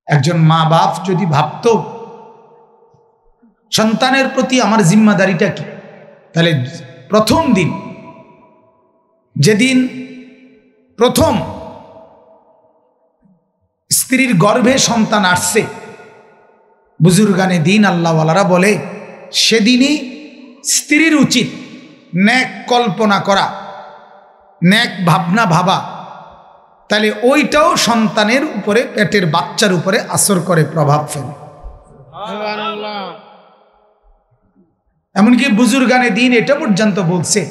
একজন মা বাপ যদি ভাবত সন্তানের প্রতি আমার জিম্মাদারিটা কি, তাহলে প্রথম দিন যেদিন প্রথম স্ত্রীর গর্ভে সন্তান আসছে, বুজুর্গানে দিন আল্লাহওয়ালারা বলে সেদিনই স্ত্রীর উচিত ন্যাক কল্পনা করা, ন্যাক ভাবনা ভাবা, তাহলে ওইটাও সন্তানের উপরে, পেটের বাচ্চার উপরে আসর করে, প্রভাব ফেলে। এমনকি বুজুর্গানে দিন এটা পর্যন্ত বলছে,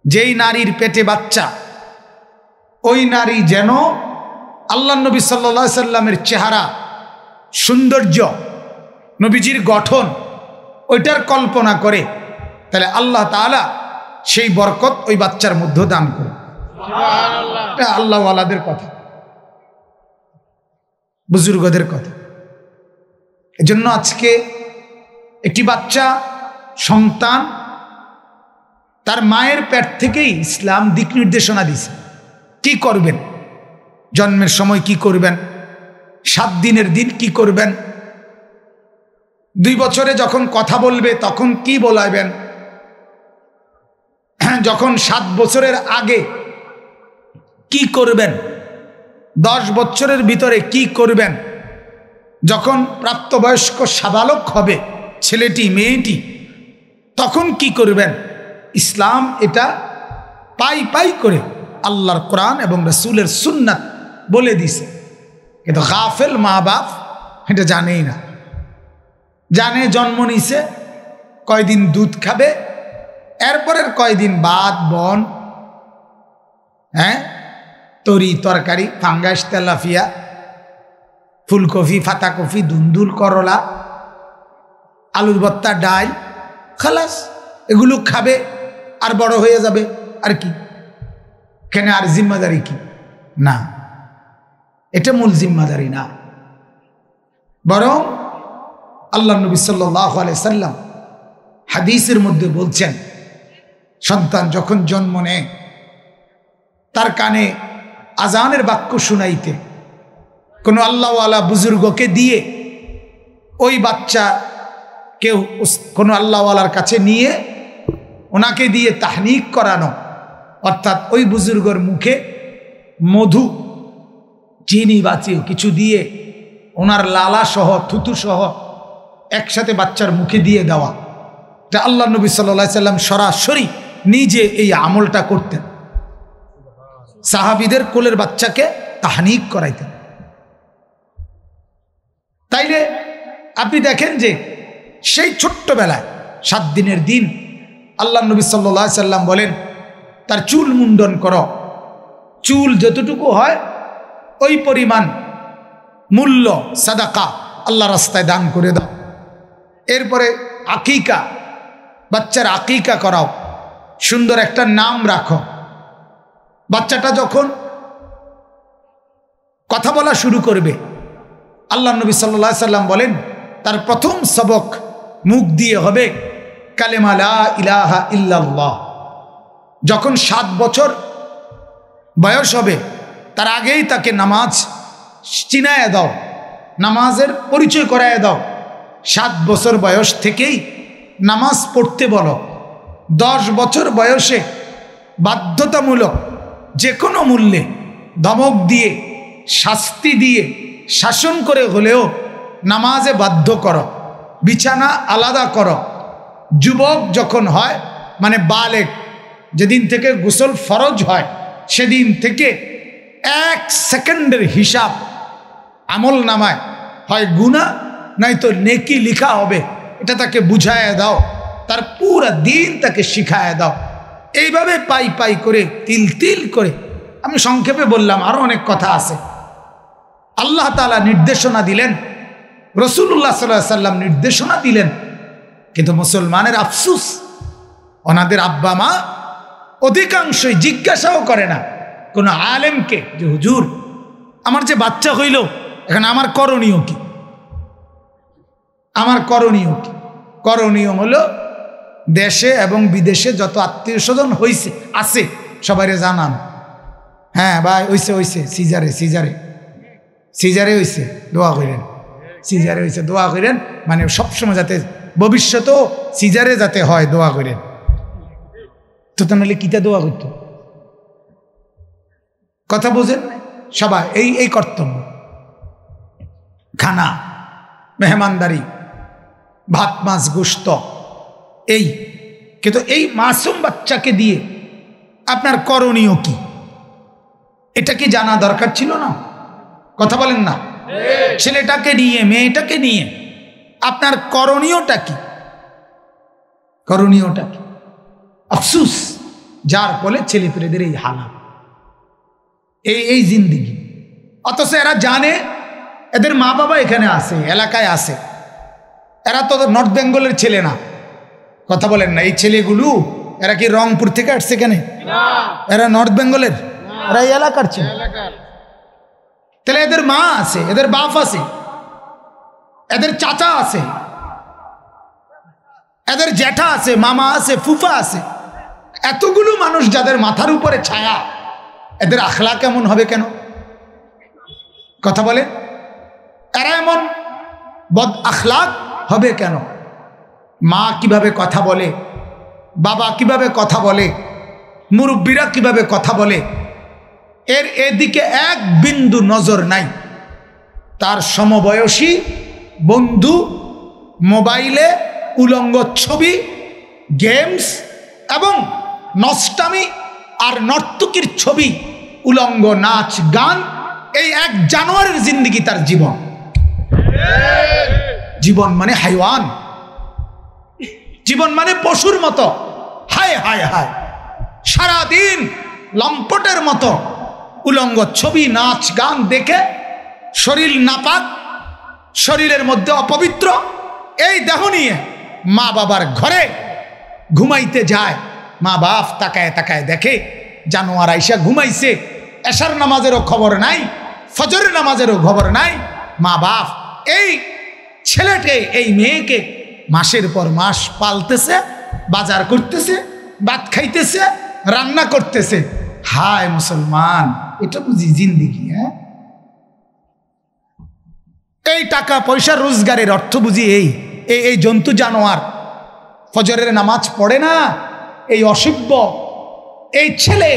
যেই নারীর পেটে বাচ্চা, ওই নারী যেন আল্লাহ নবী সাল্লাল্লাহু আলাইহি সাল্লামের চেহারা, সৌন্দর্য, নবীজির গঠন, ওইটার কল্পনা করে, তাহলে আল্লাহ তাআলা সেই বরকত ওই বাচ্চার মধ্যে দান করে। এটা আল্লাহওয়ালাদের কথা, বুজুর্গদের কথা। এজন্য আজকে একটি বাচ্চা সন্তান তার মায়ের পেট থেকেই ইসলাম দিক নির্দেশনা দিছে, কি করবেন, জন্মের সময় কি করবেন, 7 দিনের দিন কি করবেন, 2 বছরে যখন কথা বলবে তখন কি বলাইবেন, যখন 7 বছরের আগে কি করবেন, 10 বছরের ভিতরে কি করবেন, যখন প্রাপ্তবয়স্ক সাবালক হবে ছেলেটি মেয়েটি তখন কি করবেন। ইসলাম এটা পাই পাই করে আল্লাহর কোরআন এবং রাসূলের সুন্নাত বলে দিছে, কিন্তু গাফেল মা বাপ এটা জানেই না। জানে জন্ম নিছে, কয়দিন দুধ খাবে, এরপরের কয়দিন ভাত বন, তরি তরকারি, ফাঙ্গাস, তেলাফিয়া, ফুলকপি, ফাতাকপি, দুন্দুল, করলা, আলুর ভর্তা, ডাল, খালাস, এগুলো খাবে আর বড় হয়ে যাবে। আর কি কেন, আর জিম্মাদারি কি? না, এটা মূল জিম্মাদারি না। বরং আল্লাহ নবী সাল্লাল্লাহু আলাইহি সাল্লাম হাদিসের মধ্যে বলছেন, সন্তান যখন জন্ম নেয় তার কানে আজানের বাক্য শুনাইতে কোনো আল্লাহওয়ালা বুজুর্গকে দিয়ে ওই বাচ্চা কেউ কোনো আল্লাহওয়ালার কাছে নিয়ে ওনাকে দিয়ে তাহনিক করানো, অর্থাৎ ওই বুজুর্গর মুখে মধু, চিনি বাচিয়ে কিছু দিয়ে ওনার লালা সহ থুতু সহ একসাথে বাচ্চার মুখে দিয়ে দেওয়া। এটা আল্লাহ নবী সাল্লাল্লাহু আলাইহি সাল্লাম সরাসরি নিজে এই আমলটা করতেন, সাহাবীদের কোলের বাচ্চাকে তাহনিক করাইতেন। তাইলে আপনি দেখেন যে সেই ছোট্টবেলায় 7 দিনের দিন আল্লাহ নবী সাল্লাল্লাহু আলাইহি সাল্লাম বলেন তার চুল মুন্ডন করো, চুল যতটুকু হয় ওই পরিমাণ মূল্য সাদাকা আল্লাহ রাস্তায় দান করে দাও। এরপরে আকিকা, বাচ্চার আকিকা করাও, সুন্দর একটা নাম রাখো। বাচ্চাটা যখন কথা বলা শুরু করবে, আল্লাহ নবী সাল্লাল্লাহু আলাইহি সাল্লাম বলেন তার প্রথম সবক মুখ দিয়ে হবে কালেমা লা ইলাহা ইল্লাল্লাহ। যখন 7 বছর বয়স হবে তার আগেই তাকে নামাজ চিনায় দাও, নামাজের পরিচয় করায় দাও। 7 বছর বয়স থেকেই নামাজ পড়তে বলো। 10 বছর বয়সে বাধ্যতামূলক যে কোনো মূল্যে ধমক দিয়ে, শাস্তি দিয়ে, শাসন করে হলেও নামাজে বাধ্য করো, বিছানা আলাদা করো। যুবক যখন হয়, মানে বালেগ, যেদিন থেকে গোসল ফরজ হয় সেদিন থেকে 1 সেকেন্ডের হিসাব আমল নামায় হয় গুনাহ নয়তো নেকি লিখা হবে, এটা তাকে বুঝায় দাও, তার পুরো দিন তাকে শিখায় দাও। এইভাবে পাই পাই করে, তিল তিল করে, আমি সংক্ষেপে বললাম, আরো অনেক কথা আছে। আল্লাহ তাআলা নির্দেশনা দিলেন, রাসূলুল্লাহ সাল্লাল্লাহু আলাইহি সাল্লাম নির্দেশনা দিলেন, কিন্তু মুসলমানের আফসোস, ওনাদের আব্বা মা অধিকাংশই জিজ্ঞাসাও করে না কোনো আলেমকে যে হুজুর আমার যে বাচ্চা হইল, এখন আমার করণীয় কি? আমার করণীয় কি? করণীয় হলো দেশে এবং বিদেশে যত আত্মীয় স্বজন হইছে আছে সবাইরে জানান, হ্যাঁ ভাই হইছে হইছে, সিজারে সিজারে, সিজারে হয়েছে দোয়া করেন, সিজারে হয়েছে দোয়া করেন, মানে সবসময় যাতে ভবিষ্যতেও সিজারে যাতে হয় দোয়া করেন। তো তাহলে কিতা দোয়া করতো? কথা বোঝেন সবাই? এই কর্তব্য, খানা, মেহমানদারি, ভাত মাছ গোশত, এই। কিন্তু এই মাসুম বাচ্চাকে দিয়ে আপনার করণীয় কি, এটা কি জানা দরকার ছিল না? কথা বলেন না? ছেলেটাকে নিয়ে, মেয়েটাকে নিয়ে আপনার করণীয়টা কি? করণীয়টা কি? আফসুস যার ফলে ছেলে পেলেদের এই হালাত, এই জিন্দিগি। অথচ এরা জানে এদের মা বাবা এখানে আছে, এলাকায় আছে, এরা তো নর্থ বেঙ্গলের ছেলে না। কথা বলেন না? এই ছেলেগুলো এরা কি রংপুর থেকে আসছে? কেন এরা নর্থ বেঙ্গলের, এরা এই এলাকার ছেলে। তাহলে এদের মা আছে, এদের বাপ আছে, এদের চাচা আছে, এদের জ্যাঠা আছে, মামা আছে, ফুফা আছে, এতগুলো মানুষ যাদের মাথার উপরে ছায়া, এদের আখলা কেমন হবে কেন? কথা বলে, এরা এমন বদ আখলাক হবে কেন? মা কিভাবে কথা বলে, বাবা কিভাবে কথা বলে, মুরব্বীরা কিভাবে কথা বলে, এর এদিকে এক বিন্দু নজর নাই। তার সমবয়সী বন্ধু মোবাইলে উলঙ্গ ছবি, গেমস এবং নষ্টামি আর নর্তকীর ছবি, উলঙ্গ নাচ গান, এই এক জানোয়ারের জিন্দিগি তার জীবন। জীবন মানে হাইওয়ান, জীবন মানে পশুর মতো। হায় হায় হায়, সারাদিন লম্পটের মতো উলঙ্গ ছবি, নাচ গান দেখে শরীর নাপাক, শরীরের মধ্যে অপবিত্র এই দেহ নিয়ে মা বাবার ঘরে ঘুমাইতে যায়। মা বাপ তাকায় তাকায় দেখে জানোয়ার আইসা ঘুমাইছে, এশার নামাজেরও খবর নাই, ফজরের নামাজেরও খবর নাই। মা বাপ এই ছেলেকে, এই মেয়েকে মাসের পর মাস পালতেছে, বাজার করতেছে, ভাত খাইতেছে, রান্না করতেছে। হায় মুসলমান, এটা বুঝি জিন্দিগি? হ্যাঁ, এই টাকা পয়সার রোজগারের অর্থ বুঝি এই জন্তু জানোয়ার ফজরের নামাজ পড়ে না, এই অসভ্য এই ছেলে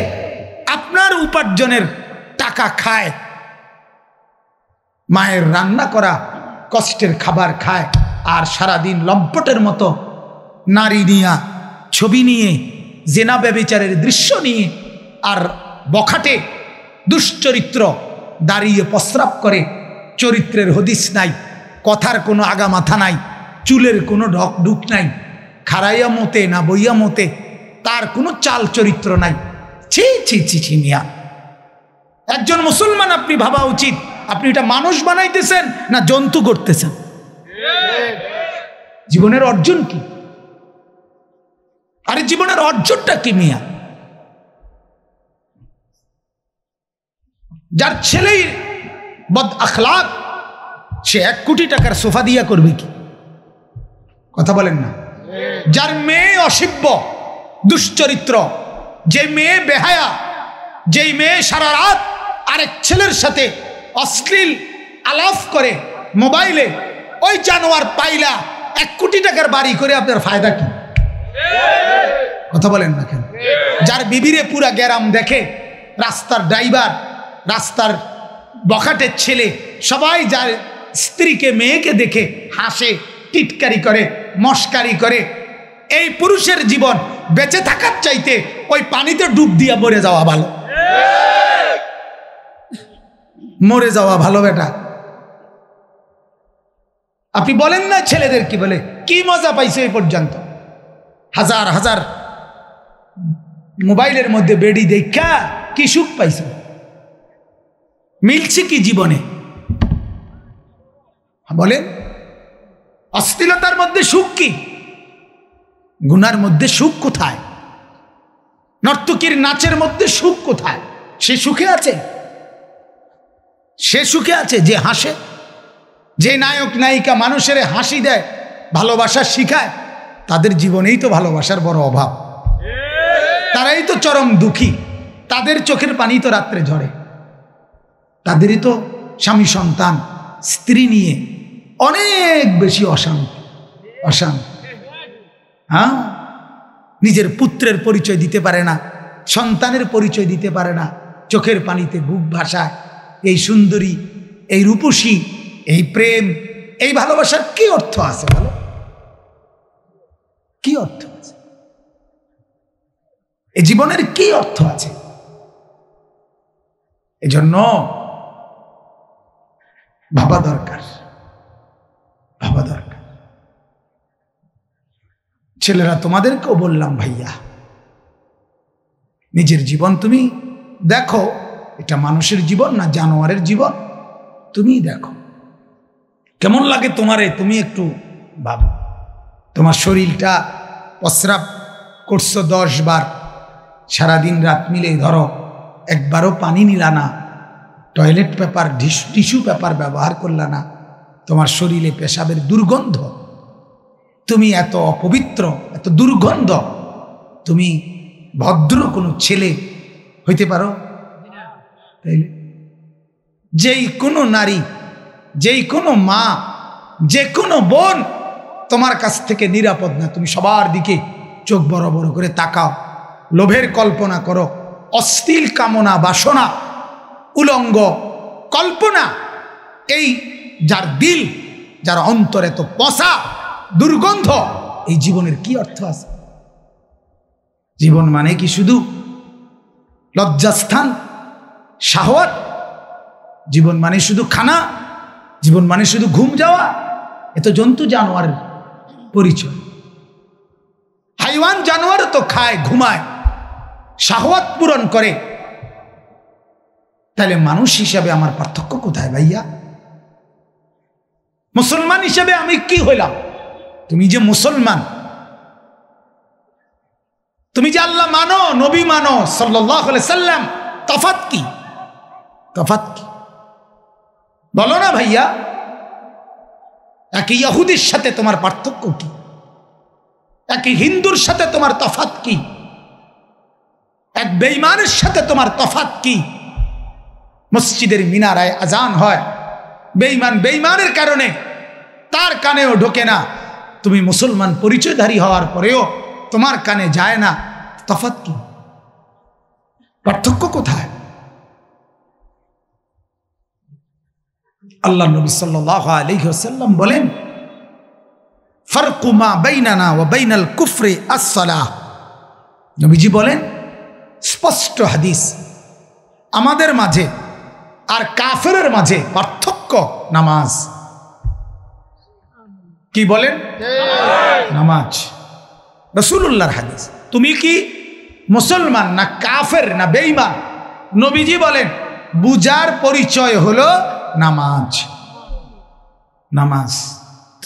আপনার উপার্জনের টাকা খায়, মায়ের রান্না করা কষ্টের খাবার খায়, আর সারাদিন লম্পটের মতো নারী নিয়ে, ছবি নিয়ে, জেনা ব্যভিচারের দৃশ্য নিয়ে, আর বখাটে দুশ্চরিত্র দাঁড়িয়ে প্রস্রাব করে। চরিত্রের হদিস নাই, কথার কোনো আগা মাথা নাই, চুলের কোনো ঢুক নাই, খাড়াইয়া মতে না বইয়া মতে, তার কোনো চাল চরিত্র নাই। ছি ছি ছি ছি মিয়া, একজন মুসলমান আপনি ভাবা উচিত, আপনি এটা মানুষ বানাইতেছেন না জন্তু করতেছেন? জীবনের অর্জন কি? আরে জীবনের অর্জনটা কি মিয়া? যার ছেলেই বদ আখলাক, সে 1 কোটি টাকার সোফা দিয়া করবে কি? কথা বলেন না? যার মেয়ে অসভ্য দুশ্চরিত্র, যে মেয়ে বেহায়া, যেই মেয়ে সারা রাত আরেক ছেলের সাথে অশ্লীল আলাপ করে মোবাইলে, ওই জানোয়ার পাইলা 1 কোটি টাকার বাড়ি করে আপনার ফায়দা কি? কথা বলেন না কেন? যার বিবিরে পুরা গ্যারাম দেখে, রাস্তার ড্রাইভার, রাস্তার বখাটের ছেলে, সবাই যার স্ত্রীকে মেয়েকে দেখে হাসে, টিটকারি করে, মস্কারি করে, এই পুরুষের জীবন বেঁচে থাকার চাইতে ওই পানিতে ডুব দিয়া মরে যাওয়া ভালো। মরে যাওয়া ভালো বেটা। আপনি বলেন না ছেলেদের কি বলে, কি মজা পাইছে এই পর্যন্ত? হাজার হাজার মোবাইলের মধ্যে বেডি দেখা কি সুখ পাইছে? মিলছে কি জীবনে? বলেন, অশ্লীলতার মধ্যে সুখ কি? গুনার মধ্যে সুখ কোথায়? নর্তকীর নাচের মধ্যে সুখ কোথায়? সে সুখে আছে? সে সুখে আছে যে হাসে, যে নায়ক নায়িকা মানুষের হাসি দেয়, ভালোবাসা শিখায়, তাদের জীবনেই তো ভালোবাসার বড় অভাব। তারাই তো চরম দুঃখী, তাদের চোখের পানি তো রাত্রে ঝরে, তাদেরই তো স্বামী সন্তান স্ত্রী নিয়ে অনেক বেশি অশান্তি। হ্যাঁ, নিজের পুত্রের পরিচয় দিতে পারে না, সন্তানের পরিচয় দিতে পারে না, চোখের পানিতে বুক ভাসায়। এই সুন্দরী, এই রূপসী, এই প্রেম, এই ভালোবাসার কি অর্থ আছে বলো? কি অর্থ আছে? এই জীবনের কি অর্থ আছে? এজন্য ভাবা দরকার। ছেলেরা, তোমাদেরকেও বললাম, ভাইয়া, নিজের জীবন তুমি দেখো, এটা মানুষের জীবন না জানোয়ারের জীবন, তুমি দেখো কেমন লাগে তোমারে। তুমি একটু ভাবো, তোমার শরীরটা প্রস্রাব করছো 10 বার, সারাদিন রাত মিলে ধরো একবারও পানি নিলা না, টয়লেট পেপার টিস্যু পেপার ব্যবহার করলা না, তোমার শরীরে পেশাবের দুর্গন্ধ, তুমি এত অপবিত্র, এত দুর্গন্ধ, তুমি ভদ্র কোনো ছেলে হইতে পারো? তাইলে যেই কোনো নারী, যেই কোনো মা, যে কোনো বোন তোমার কাছ থেকে নিরাপদ না। তুমি সবার দিকে চোখ বড় বড় করে তাকাও, লোভের কল্পনা করো, অশ্লীল কামনা বাসনা, উলঙ্গ কল্পনা, এই যার দিল, যার অন্তরে তো পচা দুর্গন্ধ, এই জীবনের কি অর্থ আছে? জীবন মানে কি শুধু লজ্জাস্থান, শাহওয়াত? জীবন মানে শুধু খানা? জীবন মানে শুধু ঘুম যাওয়া? এ তো জন্তু জানোয়ারের পরিচয়। হাইওয়ান জানোয়ার তো খায়, ঘুমায়, শাহওয়াত পূরণ করে। তাহলে মানুষ হিসাবে আমার পার্থক্য কোথায় ভাইয়া? মুসলমান হিসাবে আমি কি হইলাম? তুমি যে মুসলমান, তুমি যে আল্লাহ মানো, নবী মানো সাল্লাল্লাহু আলাইহি সাল্লাম, তফাৎ কি? বলো না ভাইয়া। একই ইহুদির সাথে তোমার পার্থক্য কি? একই হিন্দুর সাথে তোমার তফাৎ কি? এক বেঈমানের সাথে তোমার তফাৎ কি? মসজিদের মিনারায় আজান হয়, বেঈমানের কারণে তার কানেও ঢোকে না। তুমি মুসলমান পরিচয়ধারী হওয়ার পরেও তোমার কানে যায় না। তফাৎ কি? পার্থক্য কোথায়? আল্লাহ নবী সাল্লাল্লাহু আলাইহি ওয়াসাল্লাম বলেন, ফারকু মা বাইনানা ওয়া বাইনাল কুফরি আস-সালাহ। নবীজি বলেন, স্পষ্ট হাদিস, আমাদের মাঝে আর কাফেরের মাঝে পার্থক্য নামাজ। কি বলেন? নামাজ। রাসূলুল্লাহর হাদিস। তুমি কি মুসলমান না কাফের না বেঈমান? নবীজি বলেন, বুজার পরিচয় হলো নামাজ।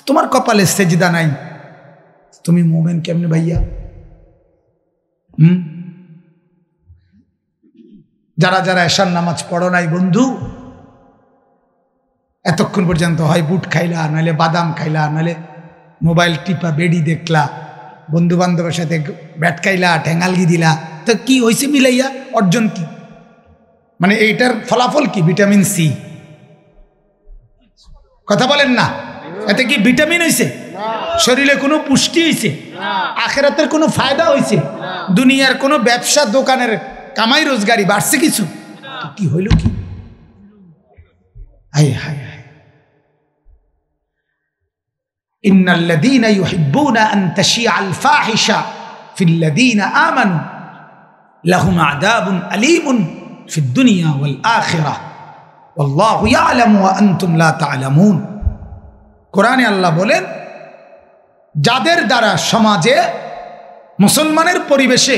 তোমার কপালে সেজদা নাই, তুমি মুমিন কেমনে ভাইয়া? যারা এশার নামাজ পড়ো নাই বন্ধু, এতক্ষণ পর্যন্ত হয় বুট খাইলা, নাহলে বাদাম খাইলা, নাহলে মোবাইল টিপা, বেডি দেখলা, বন্ধু বান্ধবের সাথে ব্যাট খাইলা, ঠেঙ্গালগি দিলা, তো কি হয়েছে মিলাইয়া? অর্জন কি? মানে এইটার ফলাফল কি? Vitamin C. কথা বলেন না? এতে কি ভিটামিন হয়েছে? শরীরে কোনো পুষ্টি হয়েছে? আখিরাতের কোনো ফায়দা হয়েছে? দুনিয়ার কোনো ব্যবসা দোকানের কামাই রোজগারি বাড়ছে কিছু? কি হইল কি? হায় হায় হায়। ইন্নাল্লাযীনা ইউহিব্বুনা আন তাশিআল ফাহিশা ফিল্লাযীনা আমানু লাহুম আযাবুন আলীমুন ফিদ দুনিয়া ওয়াল আখিরাহ ওয়াল্লাহু ইয়ালামু ওয়া আনতুম লা তা'লামুন। কোরআনে আল্লাহ বলেন, যাদের দ্বারা সমাজে, মুসলমানের পরিবেশে,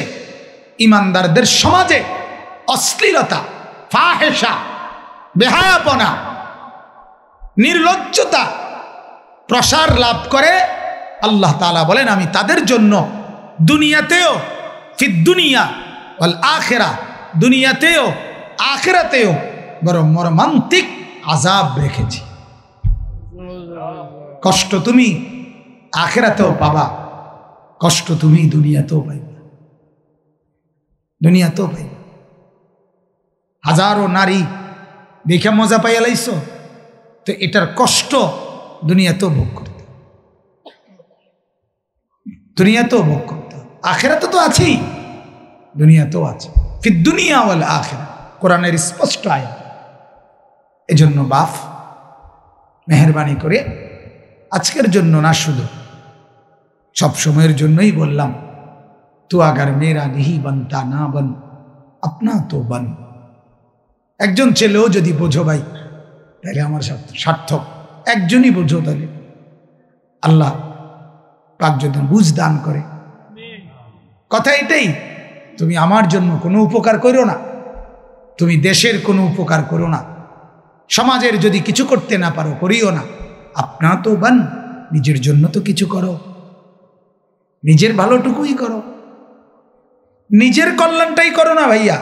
ইমানদারদের সমাজে অশ্লীলতা, ফাহেশা, বেহায়াপনা, নির্লজ্জতা প্রসার লাভ করে, আল্লাহ তাআলা বলেন, আমি তাদের জন্য দুনিয়াতেও, ফিদ দুনিয়া ওয়াল আখিরাহ, দুনিয়াতেও আখিরাতেও বড় মর্মান্তিক আযাব রেখেছি। কষ্ট তুমি আখিরাতেও পাবা, কষ্ট তুমি দুনিয়াতেও পাইবা। হাজারো নারী দেখে মজা পাইয়া লাইছো, তো এটার কষ্ট দুনিয়াতেও ভোগ করতে, দুনিয়াতেও ভোগ করতে, আখেরাতে তো আছেই, দুনিয়াতেও আছে। ফিদ দুনিয়া ওয়াল আখিরা, কোরআনের স্পষ্ট আয়াত। এজন্য বাপ মেহেরবানি করে আজকের জন্য না, শুধু সব সময়ের জন্যই বললাম, তো আগার মেরা নিহি বনতা না বন আপনা তো বন। একজন ছেলেও যদি বোঝো ভাই, তাহলে আমার সার্থক। একজনই বোঝো, তাহলে আল্লাহ পাক যদি বুঝ দান করে। কথা এটাই, তুমি আমার জন্য কোনো উপকার করো না, তুমি দেশের কোনো উপকার করো না, সমাজের যদি কিছু করতে না পারো করিও না, আপনা তো বান, নিজের জন্য তো কিছু করো, নিজের ভালোটুকুই করো, নিজের কল্যাণটাই করো না ভাইয়া।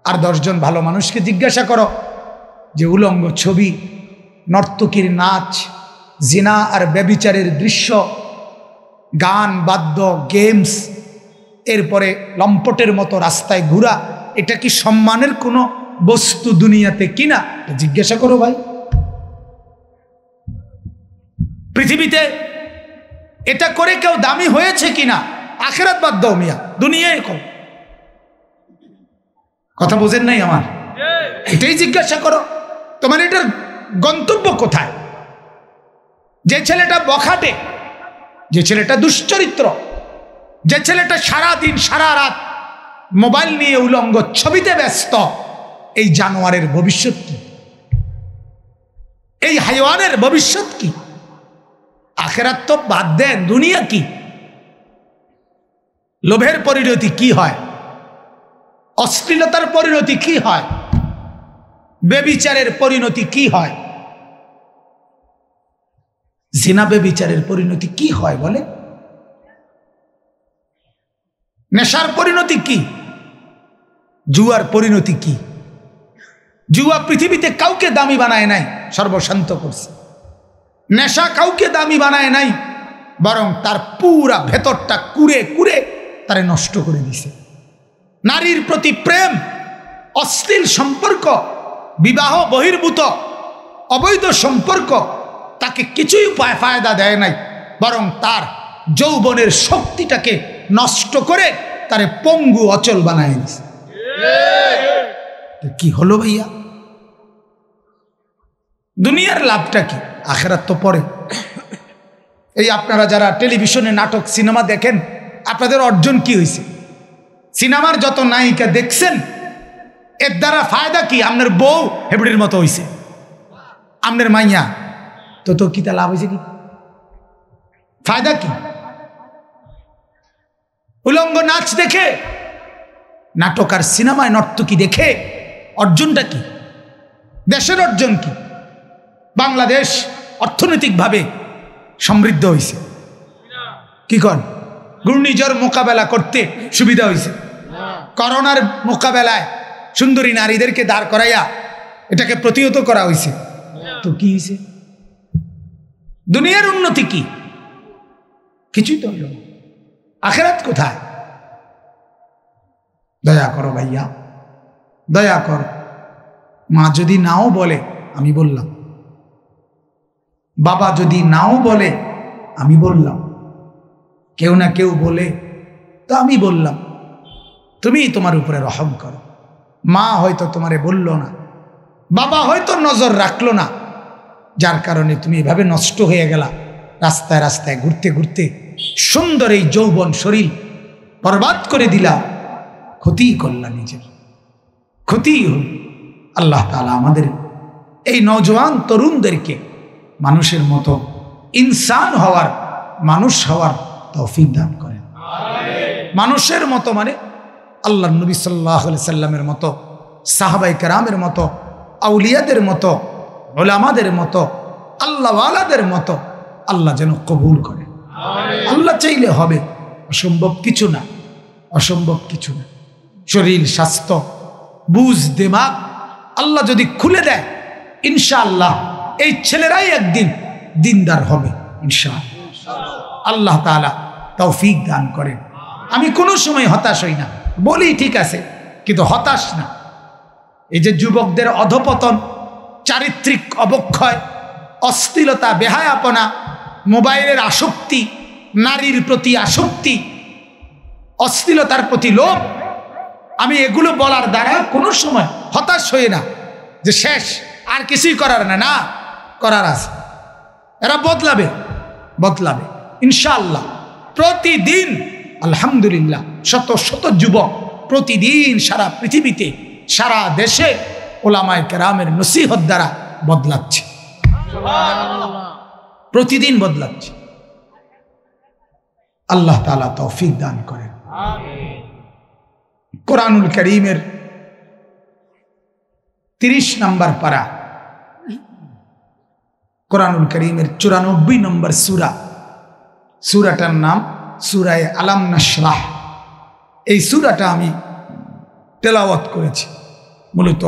আর 10 জন ভালো মানুষকে জিজ্ঞাসা করো যে উলঙ্গ ছবি, নর্তকীর নাচ, জিনা আর ব্যভিচারের দৃশ্য, গান বাদ্য, গেমস, এরপরে লম্পটের মতো রাস্তায় ঘোরা, এটা কি সম্মানের কোনো বস্তু দুনিয়াতে কিনা? জিজ্ঞাসা করো ভাই। পৃথিবীতে এটা করে কেউ দামি হয়েছে কিনা? আখেরাত বাদ দাও মিয়া, দুনিয়ায় কও। কথা বোঝেন নাই আমার? এটাই জিজ্ঞাসা করো, তোমার এটার গন্তব্য কোথায়? যে ছেলেটা বখাটে, যে ছেলেটা দুশ্চরিত্র, যে ছেলেটা সারা দিন সারা রাত মোবাইল নিয়ে উলঙ্গ ছবিতে ব্যস্ত, এই জানোয়ারের ভবিষ্যৎ কি? এই হাইওয়ানের ভবিষ্যৎ কি? আখেরাত তো বাদ দেন, দুনিয়া কি? লোভের পরিণতি কি হয়? অশ্লীলতার পরিণতি কি হয়? বেবিচারের পরিণতি কি হয়? জিনা বেবিচারের পরিণতি কি হয় বলে? নেশার পরিণতি কি? জুয়ার পরিণতি কি? জুয়া পৃথিবীতে কাউকে দামি বানায় নাই, সর্বশান্ত করছে। নেশা কাউকে দামি বানায় নাই, বরং তার পুরা ভেতরটা কুরে কুরে তারে নষ্ট করে দিছে। নারীর প্রতি প্রেম, অশ্লীল সম্পর্ক, বিবাহ বহির্ভূত অবৈধ সম্পর্ক তাকে কিছুই ফায়দা দেয় নাই, বরং তার যৌবনের শক্তিটাকে নষ্ট করে তারে পঙ্গু অচল বানায় দিছে। কি হলো ভাইয়া? দুনিয়ার লাভটা কি? আখেরাত তো পরে। এই আপনারা যারা টেলিভিশনে নাটক সিনেমা দেখেন, আপনাদের অর্জন কি হয়েছে? সিনেমার যত নায়িকা দেখছেন, এর দ্বারা ফায়দা কি? আপনার বউ হেবড়ির মতো হয়েছে, আপনার মাইয়া তো কি তা লাভ হয়েছে? কি ফায়দা কি? উলঙ্গ নাচ দেখে, নাটক আর সিনেমায় নর্তকী দেখে অর্জনটা কি? দেশের অর্জন কি? বাংলাদেশ অর্থনৈতিকভাবে সমৃদ্ধ হয়েছে কি? কর ঘূর্ণিঝড় মোকাবেলা করতে সুবিধা হয়েছে, করোনার মোকাবেলায় সুন্দরী নারীদেরকে দাঁড় করাইয়া এটাকে প্রতিহত করা হয়েছে, তো কি হয়েছে? দুনিয়ার উন্নতি কি? কিছুই তো হইল না। আখেরাত কোথায়? দয়া করো ভাইয়া, দয়া কর। মা যদি নাও বলে, আমি বললাম। বাবা যদি নাও বলে, আমি বললাম। কেউ না কেউ বলে, তো আমি বললাম। তুমি তোমার উপরে রহম করো। মা হয়তো তোমারে বলল না, বাবা হয়তো নজর রাখলো না, যার কারণে তুমি এভাবে নষ্ট হয়ে গেলা। রাস্তায় রাস্তায় ঘুরতে ঘুরতে সুন্দর এই যৌবন শরীর বরবাদ করে দিলা, ক্ষতি করলা, নিজের ক্ষতি হল। আল্লাহ তাআলা আমাদের এই নওজোয়ান তরুণদেরকে মানুষের মতো ইনসান হওয়ার, মানুষ হওয়ার তৌফিক দান করেন। মানুষের মতো মানে আল্লাহ নবী সাল্লাল্লাহু আলাইহি সাল্লামের মতো, সাহাবায়ে কেরামের মতো, আউলিয়াদের মতো, উলামাদের মতো, আল্লাহওয়ালাদের মতো আল্লাহ যেন কবুল করেন। আল্লাহ চাইলে হবে, অসম্ভব কিছু না, অসম্ভব কিছু না। শরীর, স্বাস্থ্য, বুঝ, দিমাগ আল্লাহ যদি খুলে দেয়, ইনশাআল্লাহ এই ছেলেরাই একদিন দিনদার হবে ইনশাআল্লাহ। আল্লাহ তাআলা তৌফিক দান করেন। আমি কোনো সময় হতাশ হই না, বলি ঠিক আছে, কিন্তু হতাশ না। এই যে যুবকদের অধপতন, চারিত্রিক অবক্ষয়, অশ্লীলতা, বেহায়াপনা, মোবাইলের আসক্তি, নারীর প্রতি আসক্তি, অশ্লীলতার প্রতি লোভ, আমি এগুলো বলার দ্বারা কোনো সময় হতাশ হই না যে শেষ, আর কিছুই করার না, করার আছে। এরা বদলাবে ইনশাআল্লাহ। প্রতিদিন আলহামদুলিল্লাহ শত শত যুবক প্রতিদিন সারা পৃথিবীতে, সারা দেশে ওলামায়ে কেরামের নসিহত দ্বারা বদলাচ্ছে, প্রতিদিন বদলাচ্ছে। আল্লাহ তাআলা তৌফিক দান করেন। কোরআনুল কারীমের 30 নম্বর পারা, কোরআনুল কারীমের 94 নম্বর সূরাটার নাম সূরায়ে আলাম নাশরাহ। এই সূরাটা আমি তেলাওয়াত করেছি। মূলত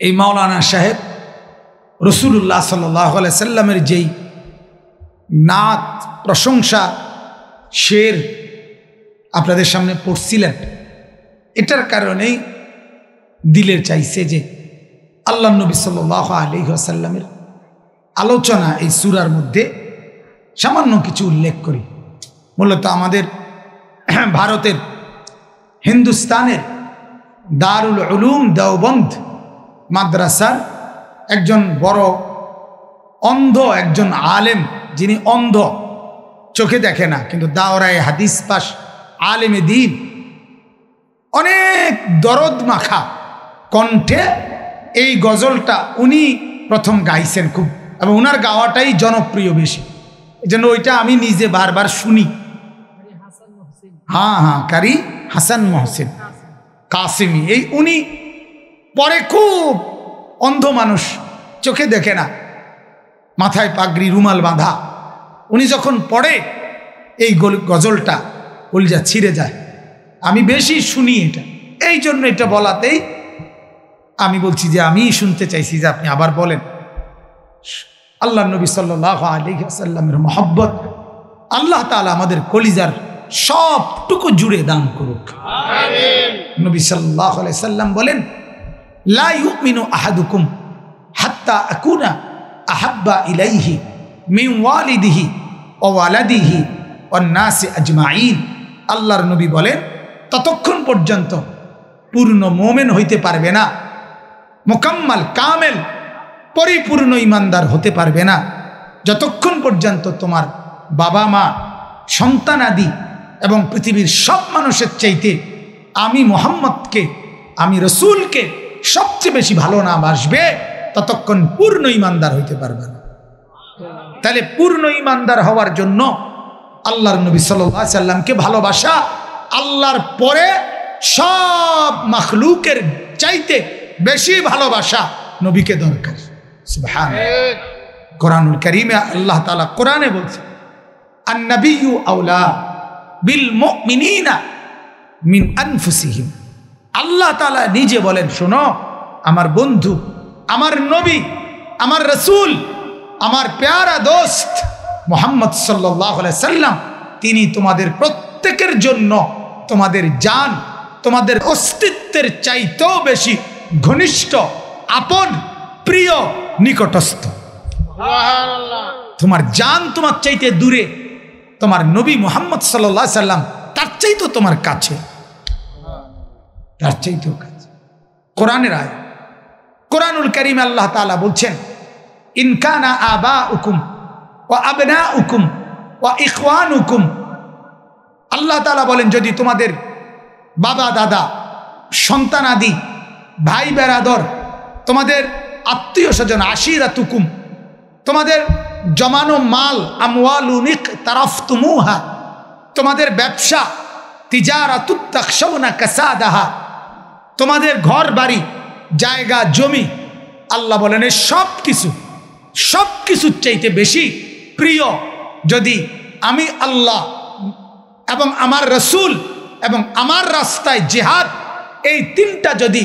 এই মাওলানা সাহেব রাসূলুল্লাহ সাল্লাল্লাহু আলাইহি সাল্লামের যেই নাত, প্রশংসা, শের আপনাদের সামনে পড়ছিলেন, এটার কারণেই দিলে চাইছে যে আল্লাহ নবী সাল্লাল্লাহু আলাইহি ওয়াসাল্লামের আলোচনা এই সূরার মধ্যে সামান্য কিছু উল্লেখ করি। মূলত আমাদের ভারতের হিন্দুস্তানের দারুল উলুম দেওবন্দ মাদ্রাসার একজন বড় অন্ধ একজন আলেম, যিনি অন্ধ, চোখে দেখে না, কিন্তু দাওরায়ে হাদিস পাশ, আলেমে দ্বীন, অনেক দরদ মাখা কণ্ঠে এই গজলটা উনি প্রথম গাইছেন খুব, এবং ওনার গাওয়াটাই জনপ্রিয় বেশি, এই জন্য ওইটা আমি নিজে বারবার শুনি। কারি হাসান মহসিন কাসিমি, এই উনি পরে, খুব অন্ধ মানুষ, চোখে দেখে না, মাথায় পাগড়ি, রুমাল বাঁধা, উনি যখন পড়ে এই গজলটা কলিজা ছিঁড়ে যায়। আমি বেশি শুনি এটা, এই জন্য এটা বলাতেই আমি বলছি যে আমি শুনতে চাইছি যে আপনি আবার বলেন। আল্লাহ নবী সাল্লাল্লাহু আলাইহি ওয়াসাল্লামের মহব্বত আল্লাহ তাআলা আমাদের কলিজার সবটুকু জুড়ে দান করুক, আমিন। নবী সাল্লাল্লাহু আলাইহি ওয়াসাল্লাম বলেন, লা ইউমিনু আহাদুকুম হাত্তা আকুনা আহাব্বা ইলাইহি মিন ওয়ালিদিহি ওয়া ওয়ালাদিহি ওয়ান নাসি আজমাইন। আল্লাহর নবী বলেন, ততক্ষণ পর্যন্ত পূর্ণ মুমিন হইতে পারবে না, মুকাম্মাল কামেল পরিপূর্ণ ইমানদার হতে পারবে না, যতক্ষণ পর্যন্ত তোমার বাবা মা, সন্তানাদি এবং পৃথিবীর সব মানুষের চাইতে আমি মুহাম্মদকে, আমি রসুলকে সবচেয়ে বেশি ভালো না বাসবে, ততক্ষণ পূর্ণ ইমানদার হইতে পারবে না। তাহলে পূর্ণ ইমানদার হওয়ার জন্য আল্লাহর নবী সাল্লাল্লাহু আলাইহি সাল্লামকে ভালোবাসা, আল্লাহর পরে সব মাখলুকের চাইতে বেশি ভালোবাসা নবীকে দরকার। সুবহানাল্লাহ। কোরআনুল কারীমে আল্লাহ তাআলা কোরআনে বলছে, আন-নাবিয়্যু আওলা বিল মুমিনিনা মিন আনফুসিহিম। আল্লাহ তাআলা নিজে বলেন, শোনো আমার বন্ধু, আমার নবী, আমার রাসূল, আমার প্যারা দোস্ত মুহাম্মদ সাল্লাল্লাহু আলাইহি সাল্লাম, তিনি তোমাদের প্রত্যেকের জন্য তোমাদের জান, তোমাদের অস্তিত্বের চাইতেও বেশি ঘনিষ্ঠ, আপন, প্রিয়, নিকটস্থ। সুবহানাল্লাহ। তোমার জান তোমার চাইতে দূরে, তোমার নবী মুহাম্মদ সাল্লাল্লাহু আলাইহি সাল্লাম তার চাইতে তোমার কাছে, তার চাইতেও কাছে। কোরআনের আয়াত, কোরআনুল কারীমে আল্লাহ তাআলা বলছেন, ইন কানা আবাউকুম ওয়া আবনাউকুম ওয়া ইখওয়ানুকুম। আল্লাহ তাআলা বলেন, যদি তোমাদের বাবা দাদা, সন্তানাদি, ভাই বেরাদর, তোমাদের আত্মীয় স্বজন, আশিরাতুকুম, তোমাদের জমানো মাল, আমওয়ালুন ইকতারাফতুমুহা, তোমাদের ব্যবসা, তিজারাতুত তাখশাউনা কাসাদাহা, তোমাদের ঘর বাড়ি, জায়গা জমি, আল্লাহ বলেন এই সব কিছুর চাইতে বেশি প্রিয় যদি আমি আল্লাহ এবং আমার রসুল এবং আমার রাস্তায় জিহাদ, এই তিনটা যদি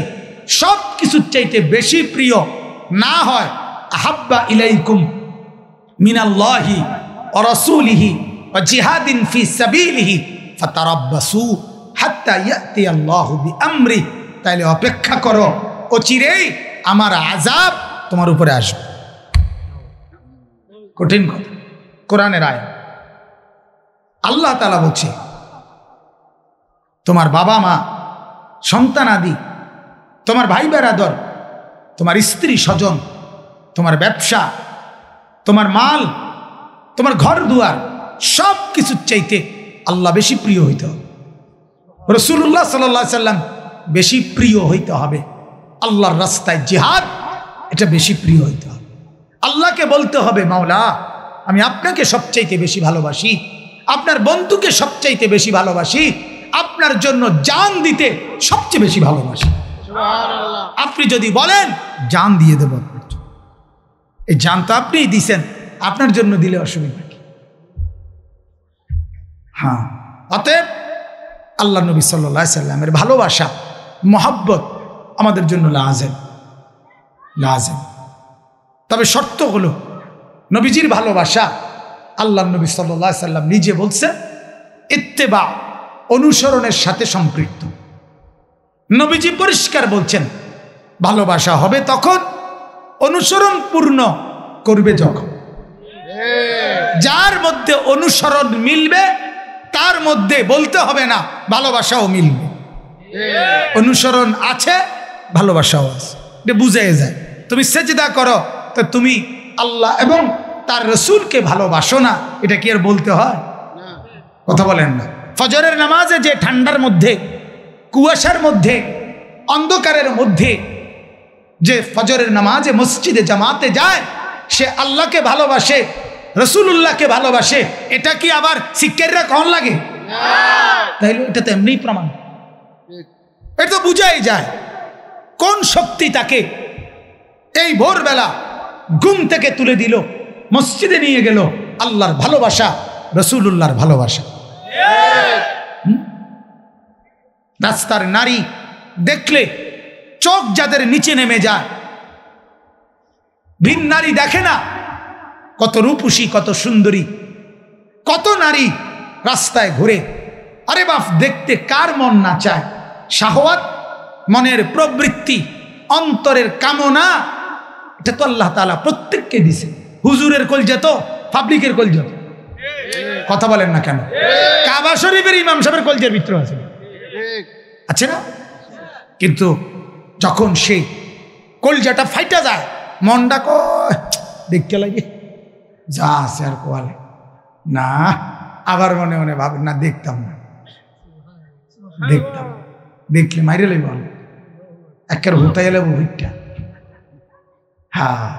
সব কিছুর চাইতে বেশি প্রিয় না হয়, আহাব্বা ইলাইকুম মিনাল্লাহি ওয়া রাসূলিহি ওয়া জিহাদিন ফি সাবিলিহি ফাতারাব্বাসু হাত্তা ইয়াতি আল্লাহু বিআমরি তাইলে অপেক্ষা করো, অচিরেই আমার আযাব তোমার উপরে আসবে। কঠিন কথা, কোরআনের আয়াত। আল্লাহ তাআলা বলছে তোমার বাবা মা, সন্তান আদি, তোমার ভাই বেরাদর, তোমার স্ত্রী স্বজন, তোমার ব্যবসা, তোমার মাল, তোমার ঘর দুয়ার, সব কিছুর চাইতে আল্লাহ বেশি প্রিয় হইতে হবে। রাসূলুল্লাহ সাল্লাল্লাহু আলাইহি সাল্লাম বেশি প্রিয় হইতে হবে। আল্লাহর রাস্তায় জিহাদ, এটা বেশি প্রিয় হইতে হবে। আল্লাহকে বলতে হবে, মাওলা আমি আপনাকে সবচাইতে বেশি ভালোবাসি, আপনার বন্ধুকে সবচাইতে বেশি ভালোবাসি, আপনার জন্য জান দিতে সবচেয়ে বেশি ভালোবাসি। আপনি যদি বলেন জান দিয়ে দেব, এই জান তো আপনিই দিছেন, আপনার জন্য দিলে অসুবিধা কি? হ্যাঁ, অতএব আল্লাহ নবী সাল্লাল্লাহু আলাইহি সাল্লামের ভালোবাসা, মহব্বত আমাদের জন্য লাজেম। তবে শর্ত হলো নবীজির ভালোবাসা, আল্লাহ নবী সাল্লাল্লাহু আলাইহি সাল্লাম নিজে বলছেন, ইত্তেবা, অনুসরণের সাথে সম্পৃক্ত। নবীজি পরিষ্কার বলছেন ভালোবাসা হবে তখন অনুসরণ পূর্ণ করবে যখন। যার মধ্যে অনুসরণ মিলবে তার মধ্যে বলতে হবে না ভালোবাসাও মিলবে। অনুসরণ আছে, ভালোবাসাও আছে, এটা বুঝে যায়। তুমি সেজদা করো তো তুমি আল্লাহ এবং তার রসুলকে ভালোবাসো না, এটা কি আর বলতে হয়? কথা বলেন না। ফজরের নামাজে যে ঠান্ডার মধ্যে, কুয়াশার মধ্যে, অন্ধকারের মধ্যে যে ফজরের নামাজে মসজিদে জামাতে যায়, সে আল্লাহকে ভালোবাসে, রসুলুল্লাহকে ভালোবাসে, এটা কি আবার শিক্ষাররা কখন লাগে? তাইলে এটা তো এমনিই প্রমাণ, এটা তো বুঝাই যায় কোন শক্তি তাকে এই ভোরবেলা ঘুম থেকে তুলে দিল, মসজিদে নিয়ে গেল। আল্লাহর ভালোবাসা, রসুলুল্লাহর ভালোবাসা। রাস্তার নারী দেখলে চোখ যাদের নিচে নেমে যায়, ভিন নারী দেখে না কত রূপসী, কত সুন্দরী, কত নারী রাস্তায় ঘুরে। আরে বাপ, দেখতে কার মন না চায়? শাহওয়াত, মনের প্রবৃত্তি, অন্তরের কামনা, এটা তো আল্লাহ তাআলা প্রত্যেককে দিছে। হুজুরের কলজা তো পাবলিকের কলজা, কথা বলেন না কেন? কাবা শরীফের ইমাম সাহেবের কলজার ভিতরে আছে না? কিন্তু যখন সেই কলজাটা ফাইটা যায়, মনটা কয় দেখতে লাগে যা আছে আর কোয়ালে না, আবার মনে মনে ভাবে না দেখতাম না, দেখতাম, দেখলে মাইরে লইব একের হুতাই এলে ভিটটা। হ্যাঁ,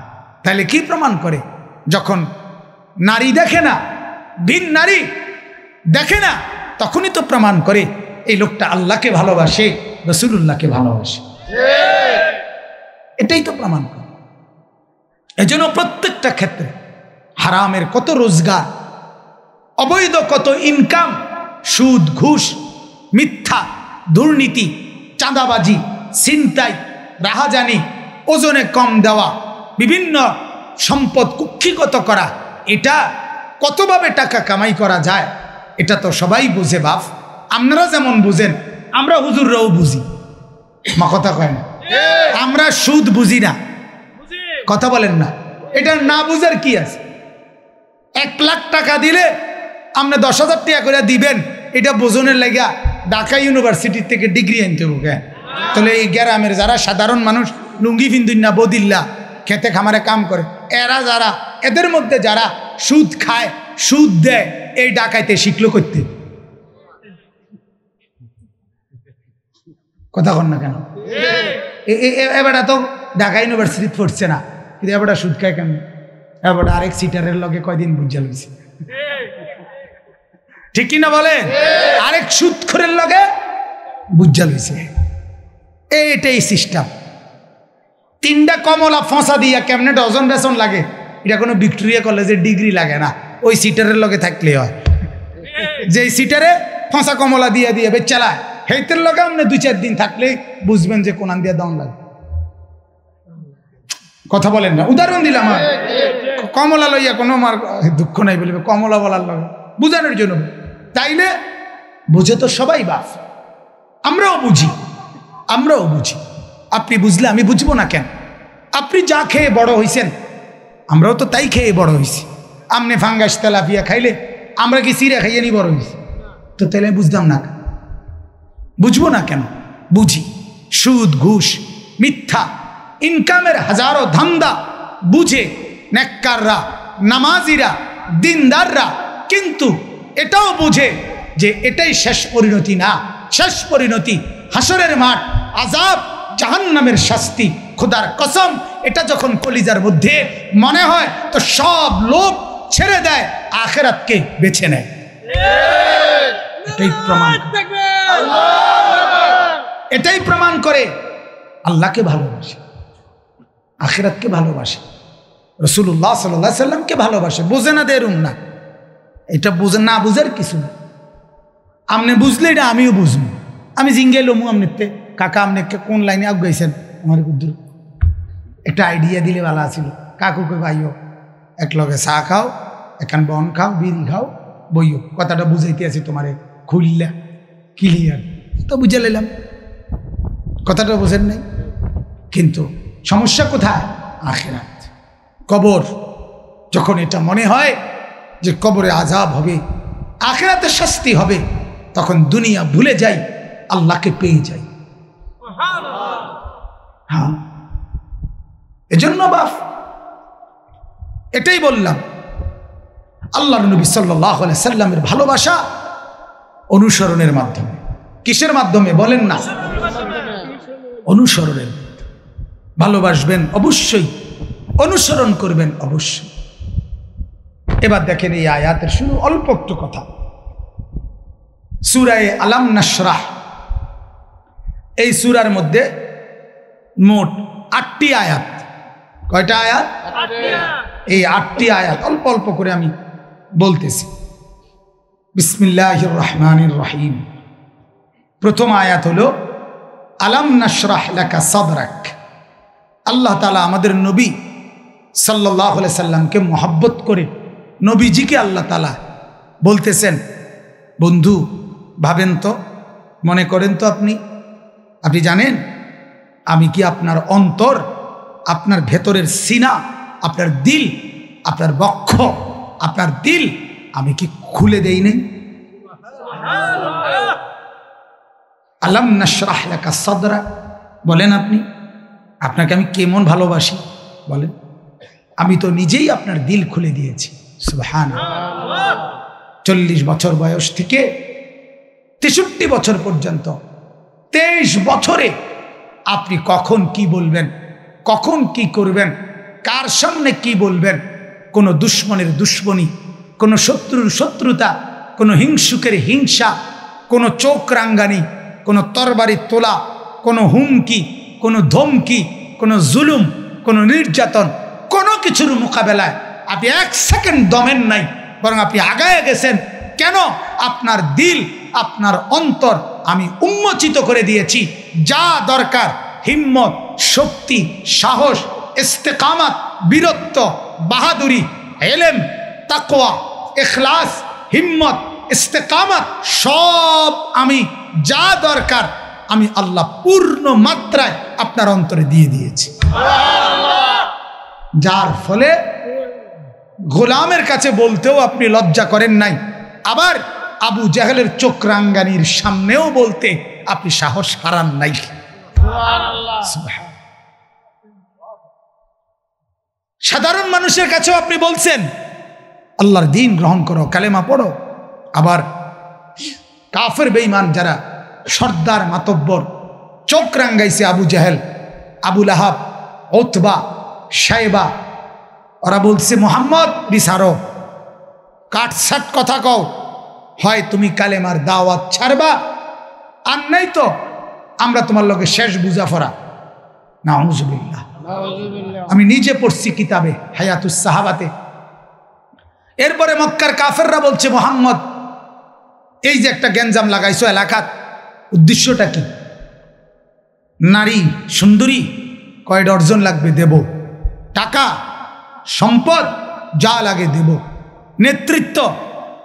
তাহলে কি প্রমাণ করে? যখন নারী দেখে না, ভিন নারী দেখে না, তখনই তো প্রমাণ করে এই লোকটা আল্লাহকে ভালোবাসে, রাসূলুল্লাহকে ভালোবাসে। এটাই তো প্রমাণ করে। এজন্য প্রত্যেকটা ক্ষেত্রে হারামের কত রোজগার, অবৈধ কত ইনকাম, সুদ, ঘুষ, মিথ্যা, দুর্নীতি, চাঁদাবাজি, ছিনতাই, রাহাজানি, ওজনে কম দেওয়া, বিভিন্ন সম্পদ কুক্ষিগত করা, এটা কতভাবে টাকা কামাই করা যায় এটা তো সবাই বুঝে বাপ। আপনারা যেমন বুঝেন, আমরা হুজুররাও বুঝি। মা কথা কয় না, আমরা সুদ বুঝি না, কথা বলেন না। এটা না বুঝার কি আছে? 1 লাখ টাকা দিলে আপনি 10,000 টাকা করে দিবেন, এটা বোঝনের লাগা ঢাকা ইউনিভার্সিটি থেকে ডিগ্রি আনতে হবে। তাহলে এই গ্রামের যারা সাধারণ মানুষ লুঙ্গি ফিন্দুন্না বদিল্লা খেতে খামারে কাম করে, এরা যারা, এদের মধ্যে যারা সুদ খায়, সুদ দেয়, এই ডাকাইতে শিখলো করতে। কথা কন না কেন? এবারটা তো ঢাকা ইউনিভার্সিটি পড়ছে না, কিন্তু এবারটা সুদ খায় কেন? এবার আরেক সিটারের লগে কয়দিন বুঝা লইছে, ঠিক কিনা বলে? আরেক সুদখোরের লগে বুঝা লইছে। এইটাই সিস্টেম। 3টা কমলা ফসা দিয়া কেমনে ডজন বেসন লাগে, এটা কোনো ভিক্টোরিয়া কলেজের ডিগ্রি লাগে না, ওই সিটারের লগে থাকলে হয়। যে সিটারে ফসা কমলা দিয়া দিয়ে বেচালায়, হেইতের লগে আপনি 2-4 দিন থাকলে বুঝবেন যে কোনান দিয়া দাম লাগে। কথা বলেন না? উদাহরণ দিলাম, কমলা লইয়া কোনো আমার দুঃখ নাই বলবে, কমলা বলার লগে বুঝানোর জন্য। তাইলে বুঝে তো সবাই বাপ, আমরাও বুঝি, আমরাও বুঝি। আপনি বুঝলে আমি বুঝবো না কেন? আপনি যা খেয়ে বড় হয়েছেন আমরাও তো তাই খেয়ে বড় হয়েছি। আমনে ফাঙ্গাস তেলাপিয়া খাইলে আমরা কি চিড়া খাইয়ে নি বড় হয়েছি? তো তাহলে বুঝতাম না, বুঝবো না কেন? বুঝি। সুদ, ঘুষ, মিথ্যা, ইনকামের হাজারো ধান্দা বুঝে নেককাররা, নামাজিরা, দিনদাররা, কিন্তু এটাও বুঝে যে এটাই শেষ পরিণতি না। শেষ পরিণতি হাসরের মাঠ, আযাব, জাহান্নামের শাস্তি। খোদার কসম, এটা যখন কলিজার মধ্যে মনে হয় তো সব লোভ ছেড়ে দেয়, আখিরাতকে বেছে নেয়। এটাই প্রমাণ, এটাই প্রমাণ করে আল্লাহকে ভালোবাসে, আখিরাতকে ভালোবাসে, রাসূলুল্লাহ সাল্লাল্লাহু আলাইহি সাল্লামকে ভালোবাসে। বোঝে না দেরুম না, এটা বোঝে না, বুঝার কিছু না। আপনি বুঝলে এটা আমিও বুঝবো। আমি জিঙ্গে লমু আমনিতে, কাকা আপনি কোন লাইনে আগাইছেন আমার কুদ্দুর একটা আইডিয়া দিলে ভালো ছিল। কাকুকে ভাইও এক লগে চা খাও, এখান বন খাও, বিড়ি খাও, বইও, কথাটা বুঝাইতে আছি তোমারে খুললা ক্লিয়ার তো বুঝে নিলাম, কথাটা বোঝেন নাই। কিন্তু সমস্যা কোথায়? আখিরাত, কবর। যখন এটা মনে হয় যে কবরে আযাব হবে, আখিরাতে শাস্তি হবে, তখন দুনিয়া ভুলে যাই, আল্লাহকে পেয়ে যাই। হ্যাঁ, এজন্য বাপ এটাই বললাম, আল্লাহর নবী সাল্লাল্লাহু আলাইহি সাল্লামের ভালোবাসা অনুসরণের মাধ্যমে। কিসের মাধ্যমে বলেন না? অনুসরণের। ভালোবাসবেন অবশ্যই, অনুসরণ করবেন অবশ্যই। এবার দেখেন এই আয়াতের শুরু, অল্প একটু কথা। সূরা আলাম নাশরাহ, এই সূরার মধ্যে মোট 8টি আয়াত। কয়টা আয়াত? এই 8টি আয়াত অল্প অল্প করে আমি বলতেছি। বিসমিল্লাহির রহমানির রহিম। প্রথম আয়াত হলো আলাম নাশরাহ লাকা সাদরাক। আল্লাহ তাআলা আমাদের নবী সাল্লাল্লাহু আলাইহি সাল্লামকে মহব্বত করে নবীজিকে আল্লাহ তাআলা বলতেছেন, বন্ধু ভাবেন তো, মনে করেন তো, আপনি জানেন আমি কি আপনার অন্তর, আপনার ভেতরের সিনা, আপনার দিল, আপনার বক্ষ, আপনার দিল আমি কি খুলে দেই নাই? আলাম নাশরাহ লাকা সাদরা, বলেন আপনি, আপনাকে আমি কেমন ভালোবাসি বলেন। আমি তো নিজেই আপনার দিল খুলে দিয়েছি। সুবহানাল্লাহ। 40 বছর বয়স থেকে 63 বছর পর্যন্ত 23 বছরে আপনি কখন কি বলবেন, কখন কি করবেন, কার সামনে কি বলবেন, কোনো দুশ্মনের দুশ্মনী, কোনো শত্রুর শত্রুতা, কোনো হিংসুকের হিংসা, কোনো চোখ রাঙ্গানি, কোনো তরবারি তোলা, কোনো হুমকি, কোনো ধমকি, কোনো জুলুম, কোনো নির্যাতন, কোনো কিছুর মোকাবেলায় আপনি 1 সেকেন্ড দমেন নাই, বরং আপনি আগায় গেছেন। কেন? আপনার দিল, আপনার অন্তর আমি উন্মোচিত করে দিয়েছি। যা দরকার হিম্মত, শক্তি, সাহস, ইস্তেকামাত, বীরত্ব, বাহাদুরি, ইলম, তাকওয়া, ইখলাস, হিম্মত, ইস্তেকামাত, সব আমি যা দরকার আমি আল্লাহ পূর্ণ মাত্রায় আপনার অন্তরে দিয়ে দিয়েছি। যার ফলে গোলামের কাছে বলতেও আপনি লজ্জা করেন নাই, আবার আবু জাহেলের চোখ রাঙ্গানির সামনেও বলতে আপনি সাহস হারান নাই। সাধারণ মানুষের কাছেও আপনি বলছেন আল্লাহর দ্বীন গ্রহণ করো, কালেমা পড়ো। আবার কাফের বেঈমান যারা সর্দার মাতব্বর, চোখ রাঙ্গাইছে আবু জাহেল, আবু লাহাব, উতবা, শাইবা, ওরা বলছে মুহাম্মদ বিচারো, কাটছাট কথা কও, হয় তুমি কালেমার দাওয়াত ছাড়বা, আর নাই তো আমরা তোমার লগে শেষ বুঝাফরা। নাউযুবিল্লাহ। আমি নিজে পড়ছি কিতাবে হায়াতুস সাহাবাতে। এরপরে মক্কার কাফেররা বলছে মুহাম্মদ এই যে একটা গ্যাঞ্জাম লাগাইছো এলাকাত, উদ্দেশ্যটা কি? নারী সুন্দরী কয় ডর্জন লাগবে দেব, টাকা সম্পদ যা লাগে দেব, নেতৃত্ব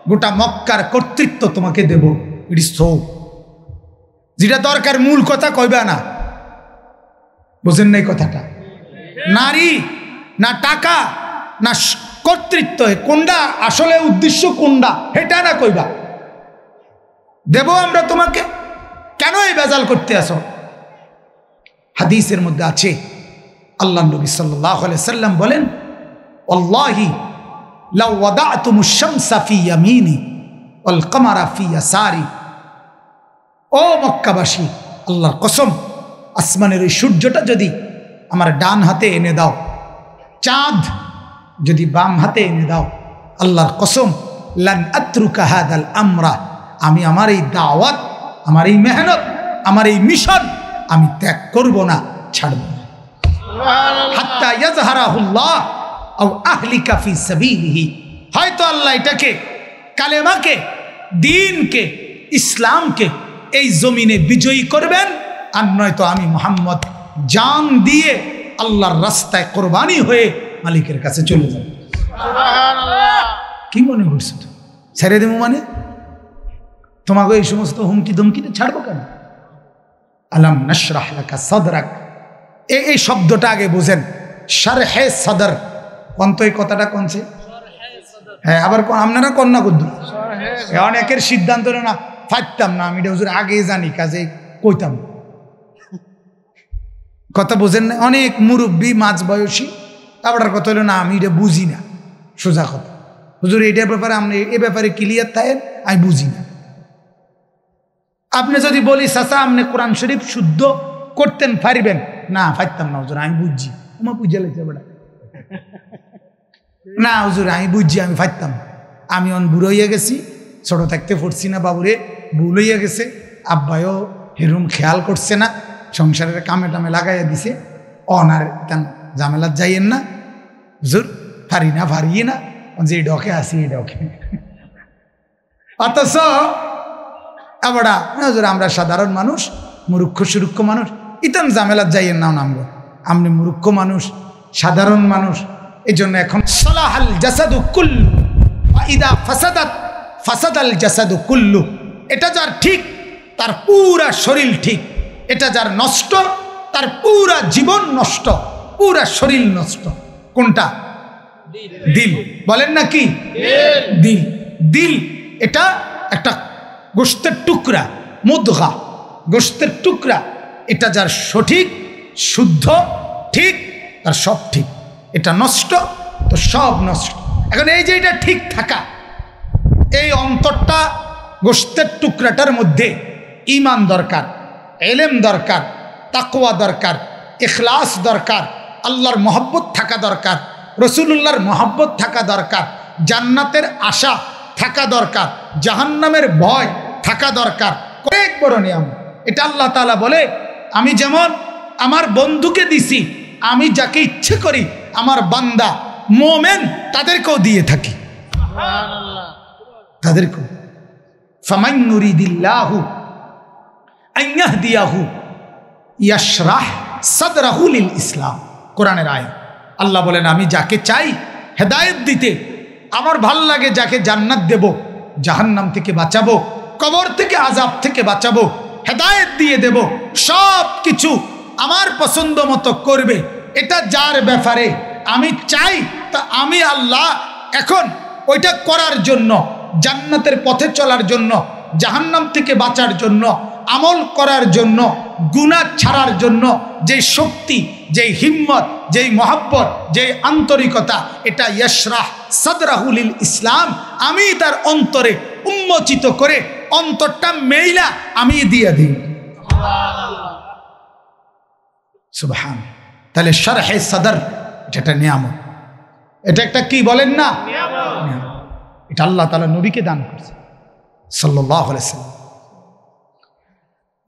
গোটা মক্কার কর্তৃত্ব তোমাকে দেব। ইট ইজ সো, যেটা দরকার মূল কথা কইবা না, বুঝেন নাই কথাটা? নারী না টাকা না কর্তৃত্ব, কোনটা আসলে উদ্দেশ্য কোনটা এটা না কইবা। দেব আমরা তোমাকে, কেন এই বেজাল করতে আসো? হাদিসের মধ্যে আছে, আল্লাহ নবী সাল্লাল্লাহু আলাইহি সাল্লাম বলেন, ওয়াল্লাহি লাউ ওয়াদাতুমুশ শামসা ফি ইয়ামিনি ওয়াল কমারা ফি ইয়াসারি। ও মক্কাবাসী, আল্লাহর কসম, আসমানের ওই সূর্যটা যদি আমার ডান হাতে এনে দাও, চাঁদ যদি বাম হাতে এনে দাও, আল্লাহর কসম, লান আতরুকা হাদাল আমরা, আমি আমার এই দাওয়াত, আমার এই মেহনত, আমার এই মিশন আমি ত্যাগ করব না, ছাড়ব না। হাত্তা ইয়াজহারাহুল্লাহ আও আহলিকা ফি সাবিলিহি, হয়তো আল্লাহ এটাকে, কালেমাকে, দ্বীনকে, ইসলামকে এই জমিনে বিজয়ী করবেন, আর নয়তো আমি মুহাম্মদ জান দিয়ে আল্লাহর রাস্তায় কোরবানি হয়ে মালিকের কাছে চলে যাব। সুবহানাল্লাহ। কি মনে করছো তো ছেড়ে দেবো মানে? তোমাকে এই সমস্ত হুমকি ধমকিতে ছাড়বো কেন? আলাম নাশরাহ লাকা সাদরাক, এই শব্দটা আগে বুঝেন। শারহে সাদর কোন তো, এই কথাটা কোনছে? হ্যাঁ, আবার আপনারা কন্যা কুদ্দু অনেকের সিদ্ধান্ত না ফাইতাম না, আমি এটা হুজুর আগে জানি, কাজে কইতাম। কথা বোঝেন না? অনেক মুরব্বী মাঝ বয়সী আবার কথা হলো না, আমি এটা বুঝি না। সোজা কথা, হুজুর এইটার ব্যাপারে আপনি এ ব্যাপারে ক্লিয়ার থাকেন, আমি বুঝি না। আপনি যদি বলি চাচা আপনি কোরআন শরীফ শুদ্ধ করতেন পারিবেন, না পারতাম না হুজুর, আমি বুঝছি। আমার বুঝে লাগছে বেটা, না হুজুর আমি বুঝছি, আমি পারতাম। আমি অন বুড়ো হইয়া গেছি, ছোট থাকতে পড়ছি না বাবুরে, ভুল হইয়া গেছে, আব্বায়ও হেরুম খেয়াল করছে না, সংসারের কামে টামে লাগাইয়া দিছে, অনার কেন ঝামেলা যাইয়েন না হুজুর, পারি না পারিয়ে না, যে ডকে আসি এই ডকে। অথচ আবড়া হুজুর আমরা সাধারণ মানুষ, মুরুক্ষ সুরুক্ষ মানুষ, ইতান ঝামেলা যাইয়েন না, আমরা আপনি মুরুক্ষ মানুষ, সাধারণ মানুষ। এই জন্য এখন সালাহাল জাসাদু কুল্লু ওয়া ইদা ফাসাদাত ফাসাদাল জাসাদু কুল্লু, এটা যার ঠিক তার পুরা শরীর ঠিক, এটা যার নষ্ট তার পুরা জীবন নষ্ট, পুরা শরীর নষ্ট। কোনটা? দিল। বলেন না কি? দিল। দিল এটা একটা গোশতের টুকরা, মুদগা, গোশতের টুকরা। এটা যার সঠিক, শুদ্ধ, ঠিক, তার সব ঠিক। এটা নষ্ট তো সব নষ্ট। এখন এই যে এটা ঠিক থাকা, এই অন্তরটা, গোশতের টুকরাটার মধ্যে ঈমান দরকার, ইলম দরকার, তাকওয়া দরকার, ইখলাস দরকার, আল্লাহর মহব্বত থাকা দরকার, রাসূলুল্লাহর মহব্বত থাকা দরকার, জান্নাতের আশা থাকা দরকার, জাহান্নামের ভয় থাকা দরকার। অনেক বড় নিয়ম এটা। আল্লাহ তাআলা বলে, আমি যেমন আমার বন্ধুকে দিছি, আমি যাকে ইচ্ছে করি আমার বান্দা মোমেন তাদেরকেও দিয়ে থাকি। সুবহানাল্লাহ। তাদেরকেও ফামান নুরিদিল্লাহু আন ইয়াহদিয়াহু ইয়াশরাহ সাদরাহু লিল ইসলাম, কোরআনের আয়াত। আল্লাহ বলেন আমি যাকে চাই হেদায়েত দিতে, আমার ভাল লাগে যাকে জান্নাত দেব, জাহান্নাম থেকে বাঁচাবো, কবর থেকে আযাব থেকে বাঁচাবো, হেদায়েত দিয়ে দেব, সব কিছু আমার পছন্দ মতো করবে। এটা যার ব্যাপারে আমি চাই, তা আমি আল্লাহ এখন ওইটা করার জন্য, জান্নাতের পথে চলার জন্য, জাহান্নাম থেকে বাঁচার জন্য, আমল করার জন্য, গুনাহ ছাড়ার জন্য যে শক্তি, যে হিম্মত, যেই মহব্বত, যেই আন্তরিকতা, এটা ইয়াশরাহ সাদরাহু লিল ইসলাম, আমি তার অন্তরে উন্মোচিত করে অন্তরটা মেইলা আমি দিয়ে দিই। সুবহান। তাহলে শারহে সাদর এটা নিয়ামত, এটা একটা কি বলেন না নিয়ামত। এটা আল্লাহ তাআলা নবীকে দান করছে, সাল্লাল্লাহু আলাইহি ওয়াসাল্লাম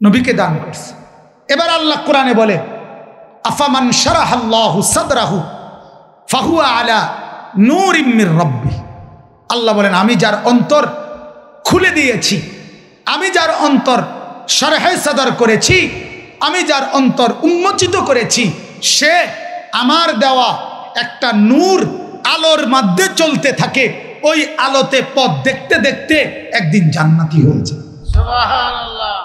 নবীকে দান করছে। এবার আল্লাহ কোরআনে বলে, আফামান শারাহাল্লাহু সাদরাহু ফাহুয়া আলা নূরিম মির রাব্বি। আল্লাহ বলেন আমি যার অন্তর খুলে দিয়েছি, আমি যার অন্তর শারহে সাদর করেছি, আমি যার অন্তর উন্মোচিত করেছি, সে আমার দেওয়া একটা নূর, আলোর মধ্যে চলতে থাকে, ওই আলোতে পথ দেখতে দেখতে একদিন জান্নাতি হয়েছে। সুবহানাল্লাহ।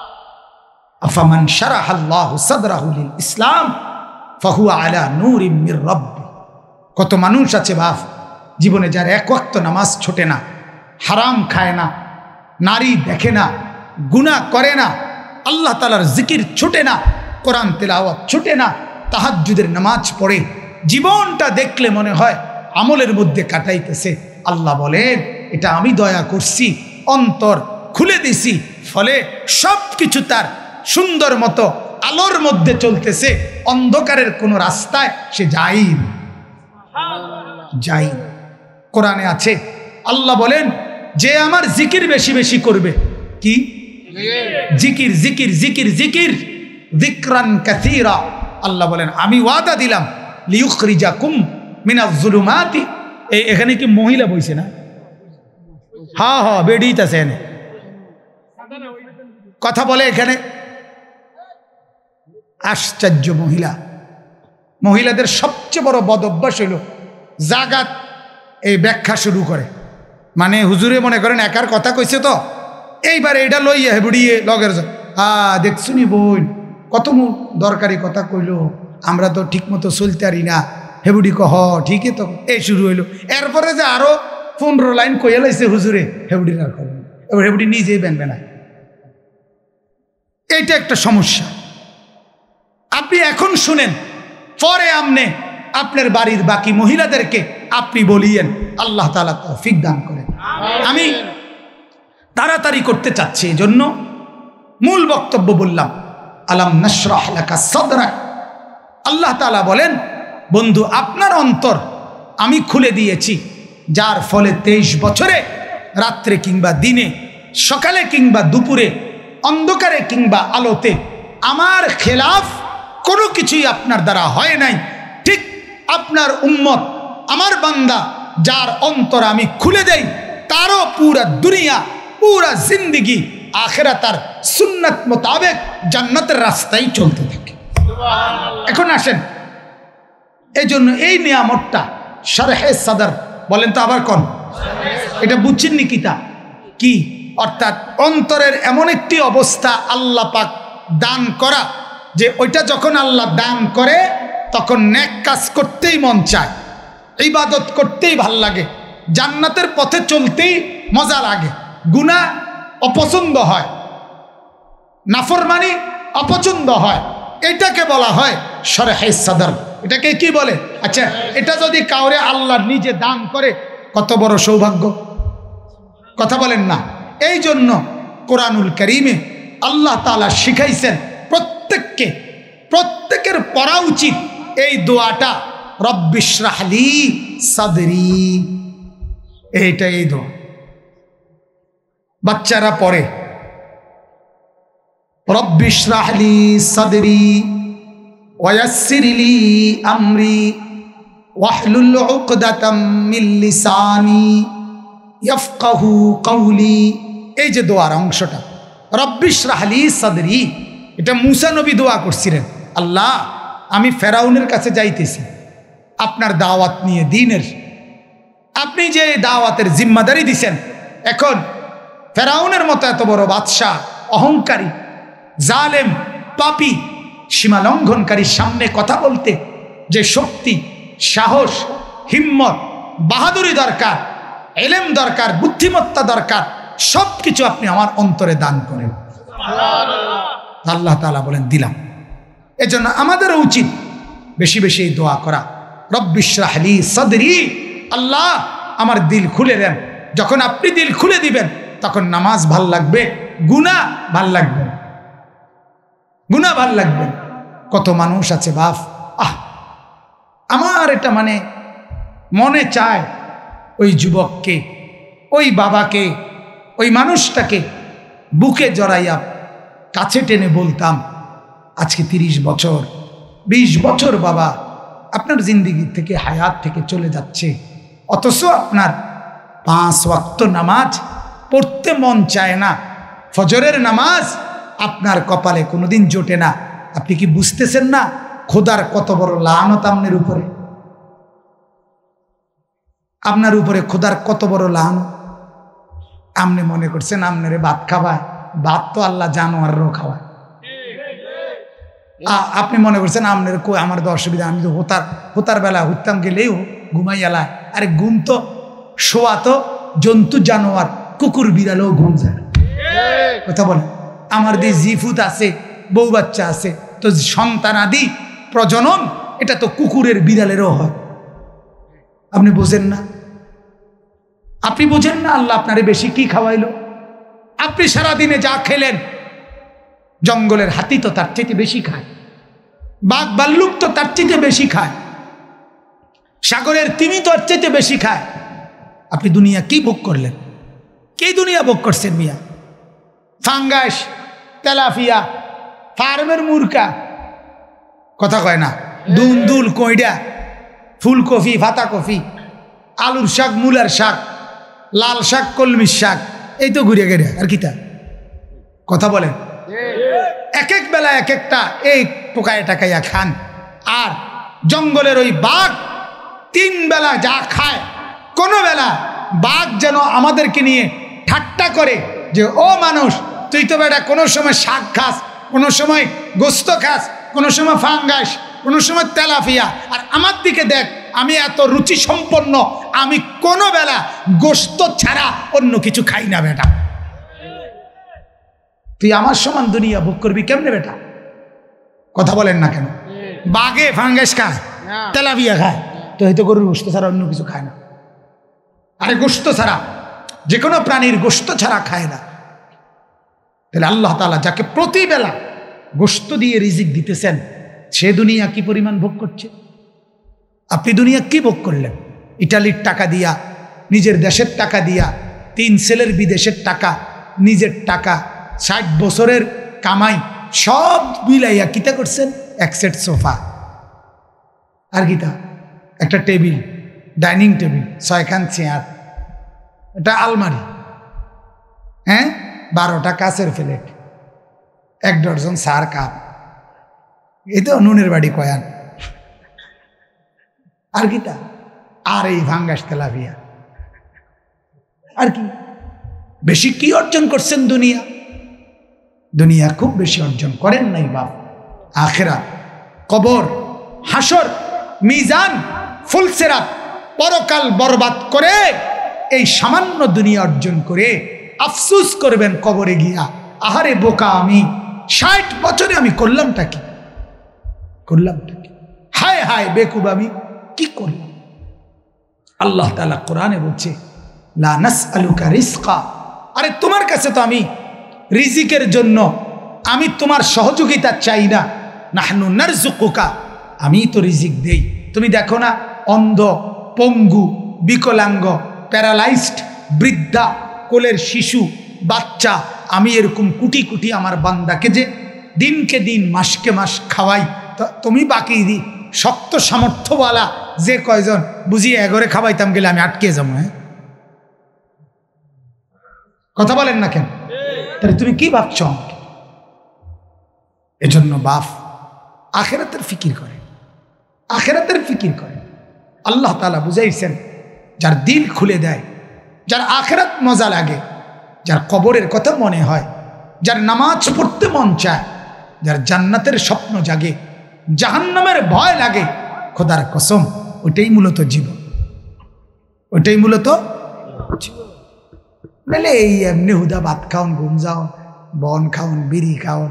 আফামান শারাহাল্লাহু সাদরাহু লিল ইসলাম ফাহুয়া আলা নূরিম মির রাব্বি। কত মানুষ আছে বাপ জীবনে যার এক ওয়াক্ত নামাজ ছোটে না, হারাম খায় না, নারী দেখে না, গুনাহ করে না, আল্লাহ তাআলার জিকির ছুটে না, কোরআন তেলাওয়াত ছুটে না, তাহাজ্জুদের নামাজ পড়ে, জীবনটা দেখলে মনে হয় আমলের মধ্যে কাটাইতেছে। আল্লাহ বলেন এটা আমি দয়া করছি, অন্তর খুলে দিছি, ফলে সব কিছু তার সুন্দর মতো আলোর মধ্যে চলতেছে, অন্ধকারের কোনো রাস্তায় সে যাই। কোরআনে আছে আল্লাহ বলেন যে আমার জিকির বেশি বেশি করবে, কি জিকির জিকির জিকির জিকির যিকরান কাসীরা, আল্লাহ বলেন আমি ওয়াদা দিলাম লিয়ুখরিজাকুম মিনাজ যুলুমাতি। এখানে কি মহিলা বইছে না? হ্যাঁ হ্যাঁ বেডিত আছে এখানে কথা বলে। এখানে আশ্চর্য মহিলাদের সবচেয়ে বড় বদ অভ্যাস হইল জাগাত এই ব্যাখ্যা শুরু করে, মানে হুজুরে মনে করেন একার কথা কইছে তো এইবার এইটা লইয়া হেবুড়িয়ে লগের দেখছুনি বোন কত দরকারি কথা কইল, আমরা তো ঠিক মতো চলতে পারি না, হেবুড়ি কহ ঠিকই তো, এই শুরু হইলো। এরপরে যে আরো 15 লাইন কইয়া লাইছে হুজুরে, হেবুড়ির আর খবর, এবার হেবুড়ি নিজেই বেনবে না। এইটা একটা সমস্যা। আপনি এখন শুনেন, পরে আমনে আপনার বাড়ির বাকি মহিলাদেরকে আপনি বলিয়েন, আল্লাহ তাআলা তৌফিক দান করেন। আমি তাড়াতাড়ি করতে চাচ্ছি, এই জন্য মূল বক্তব্য বললাম আলাম নাশরাহ লাকা সাদরাক। আল্লাহ তাআলা বলেন বন্ধু আপনার অন্তর আমি খুলে দিয়েছি, যার ফলে 23 বছরে রাত্রে কিংবা দিনে, সকালে কিংবা দুপুরে, অন্ধকারে কিংবা আলোতে আমার খেলাফ কোনো কিছুই আপনার দ্বারা হয় নাই। ঠিক আপনার উম্মত আমার বান্দা যার অন্তর আমি খুলে দেই, তারও পুরা দুনিয়া পুরা জিন্দেগি আখিরাত তার সুন্নাত মোতাবেক জান্নাতের রাস্তায় চলতে থাকে। এখন আসেন, এই জন্য এই নিয়ামতটা শরহে সাদর বলেন তো আবার কোন, এটা বুঝছেন নি কিতা কি? অর্থাৎ অন্তরের এমন একটি অবস্থা আল্লাহ পাক দান করা, যে ওইটা যখন আল্লাহ দান করে তখন নেক কাজ করতেই মন চায়, ইবাদত করতেই ভাল লাগে, জান্নাতের পথে চলতেই মজা লাগে, গুনাহ অপছন্দ হয়, নাফরমানি অপছন্দ হয়। এটাকে বলা হয় শরহে সাদর। এটাকে কি বলে? আচ্ছা, এটা যদি কাউরে আল্লাহ নিজে দান করে কত বড় সৌভাগ্য, কথা বলেন না? এই জন্য কোরআনুল কারীমে আল্লাহ তাআলা শিখাইছেন প্রত্যেকের পড়া উচিত এই দোয়াটা, রব্বিশরাহ লি সাদরি। এইটা এই দোয়া বাচ্চারা পড়ে, রব্বিশরাহ লি সাদরি ওয়ায়াসসির লি আমরি ওয়াহলুল উকদাতাম মিন লিসানি ইয়াফকাহু কওলি। এই যে দোয়ার অংশটা রব্বিশরাহ লি সাদরি, এটা মুসা নবী দোয়া করছিলেন, আল্লাহ আমি ফেরাউনের কাছে যাইতেছি আপনার দাওয়াত নিয়ে দ্বীনের, আপনি যে দাওয়াতের জিম্মাদারি দিছেন, এখন ফেরাউনের মতো এত বড় বাদশাহ, অহংকারী, জালেম, পাপী, সীমা লঙ্ঘনকারীর সামনে কথা বলতে যে শক্তি, সাহস, হিম্মত, বাহাদুরি দরকার, ইলম দরকার, বুদ্ধিমত্তা দরকার, সব কিছু আপনি আমার অন্তরে দান করেন। আল্লাহ তাআলা বলেন দিলাম। এজন্য আমাদের উচিত বেশি বেশি দোয়া করা, রব্বিশরাহ লি সাদরি, আল্লাহ আমার দিল খুলে দেন। যখন আপনি দিল খুলে দিবেন তখন নামাজ ভাল লাগবে, গুনাহ ভাল লাগবে, গুনাহ ভাল লাগবে। কত মানুষ আছে বাপ, আমার এটা মানে মনে চায় ওই যুবককে, ওই বাবাকে, ওই মানুষটাকে বুকে জড়াইয়া কাছে টেনে বলতাম, আজকে 30 বছর 20 বছর বাবা আপনার জিন্দেগি থেকে, হায়াত থেকে চলে যাচ্ছে, অথচ আপনার 5 ওয়াক্ত নামাজ পড়তে মন চায় না, ফজরের নামাজ আপনার কপালে কোনোদিন জোটে না। আপনি কি বুঝতেছেন না খোদার কত বড় লানত আপনার উপরে? আপনার উপরে খোদার কত বড় লানত। আপনি মনে করছেন আপনারে ভাত খাওয়ায়, ভাত তো আল্লাহ জানোয়ারও খাওয়ায়। আপনি মনে করছেন আপনার কই আমার তো অসুবিধা, আমি তো হোতার বেলা হুতাম গেলেও ঘুমাই এলায়। আরে ঘুম তো শোয়া তো জন্তু জানোয়ার, কুকুর বিড়ালেও ঘুম যায়। কথা বলে আমার যে জিফুত আছে, বউ বাচ্চা আছে, তো সন্তান আদি প্রজনন এটা তো কুকুরের বিড়ালেরও হয়। আপনি বোঝেন না? আপনি বোঝেন না আল্লাহ আপনারে বেশি কি খাওয়াইলো? আপনি সারাদিনে যা খেলেন, জঙ্গলের হাতি তো তার চেয়ে বেশি খায়, বাঘ ভাল্লুক তো তার চেয়ে বেশি খায়, সাগরের তিমি তো তার চেয়ে বেশি খায়। আপনি দুনিয়া কি ভোগ করলেন? কি দুনিয়া ভোগ করছেন মিয়া? ফাঙ্গাস, তেলাপিয়া, ফার্মের মুরকা, কথা কয় না, দুল কইডা, ফুলকপি, পাতাকপি, আলুর শাক, মূলার শাক, লাল শাক, কলমির শাক, এই তো ঘুরে গেড়ে আর কিতা কথা বলেন। এক এক বেলা এক একটা এই টোকায় টাকাইয়া খান। আর জঙ্গলের ওই বাঘ 3 বেলা যা খায়, কোনো বেলা বাঘ যেন আমাদেরকে নিয়ে ঠাট্টা করে যে ও মানুষ, তুই তো বেটা কোনো সময় শাক খাস, কোনো সময় গোস্ত খাস, কোনো সময় ফাঙ্গাস, কোনো সময় তেলাপিয়া, আর আমার দিকে দেখ আমি এত রুচি সম্পন্ন, আমি কোনো বেলা গোস্ত ছাড়া অন্য কিছু খাই না বেটা। তুই আমার সমান দুনিয়া ভোগ করবি কেমনে বেটা? কথা বলেন না কেন? বাঘে ফাঙ্গাস খায়, তেলাপিয়া খায়, তো হয়তো গরুর গোস্ত ছাড়া অন্য কিছু খায় না। আরে গোস্ত ছাড়া, যে কোনো প্রাণীর গোস্ত ছাড়া খায় না। তাহলে আল্লাহ তাআলা যাকে প্রতিবেলা গোস্ত দিয়ে রিজিক দিতেছেন, সে দুনিয়া কি পরিমাণ ভোগ করছে? আপনি দুনিয়া কি ভোগ করলেন? ইটালির টাকা দিয়া, নিজের দেশের টাকা দিয়া, 3 ছেলের বিদেশের টাকা, নিজের টাকা, 60 বছরের কামাই সব মিলাইয়া কিতা করছেন? এক সেট সোফা, আর কিতা একটা টেবিল, ডাইনিং টেবিল, 6খান চেয়ার, একটা আলমারি, হ্যাঁ 12টা কাঁচের প্লেট, 1 ডজন সার কাপ, এই তো নুনের বাড়ি কয়ান, আর কিতা, আর এই ভাঙ্গাস তেলাপিয়া, আর কি বেশি কি অর্জন করছেন? দুনিয়া খুব বেশি অর্জন করেন নাই বাপ। আখিরাত, কবর, হাসর, মিজান, ফুলসিরাত, পরকাল বরবাদ করে এই সামান্য দুনিয়া অর্জন করে আফসোস করবেন কবরে গিয়া, আহারে বোকা আমি, 60 বছরে আমি করলামটা কি? হায় হায় বেকুব, আমি কি করলাম? আল্লাহ তাআলা কোরআনে বলছে লা নাসআলুকা রিজকা, আরে তোমার কাছে তো আমি রিজিকের জন্য আমি তোমার সহযোগিতা চাই না, নাহনু নারযুকুকা, আমি তো রিজিক দেই। তুমি দেখো না অন্ধ, পঙ্গু, বিকলাঙ্গ, প্যারালাইজড, বৃদ্ধা, কোলের শিশু, বাচ্চা, আমি এরকম কোটি কোটি আমার বান্দাকে যে দিনকে দিন মাসকে মাস খাওয়াই, তুমি বাকি শক্ত সামর্থ্যওয়ালা যে কয়জন বুঝিয়ে এগরে খাওয়াইতাম গেলে আমি আটকে যাবো। হ্যাঁ কথা বলেন না কেন? তাহলে তুমি কি ভাবছ? এজন্য বাপ আখিরাতের ফিকির করে, আখিরাতের ফিকির করে। আল্লাহ তাআলা বুঝাইছেন, যার দিল খুলে দেয়, যার আখিরাত মজা লাগে, যার কবরের কথা মনে হয়, যার নামাজ পড়তে মন চায়, যার জান্নাতের স্বপ্ন জাগে, জাহান্নামের ভয় লাগে, খোদার কসম ওইটাই মূলত জীবন, ওইটাই মূলত জীবন। নাহলে এই এমনি হুদা ভাত খাওন, ঘুম যাওন, বন খাওন, বিড়ি খাওন,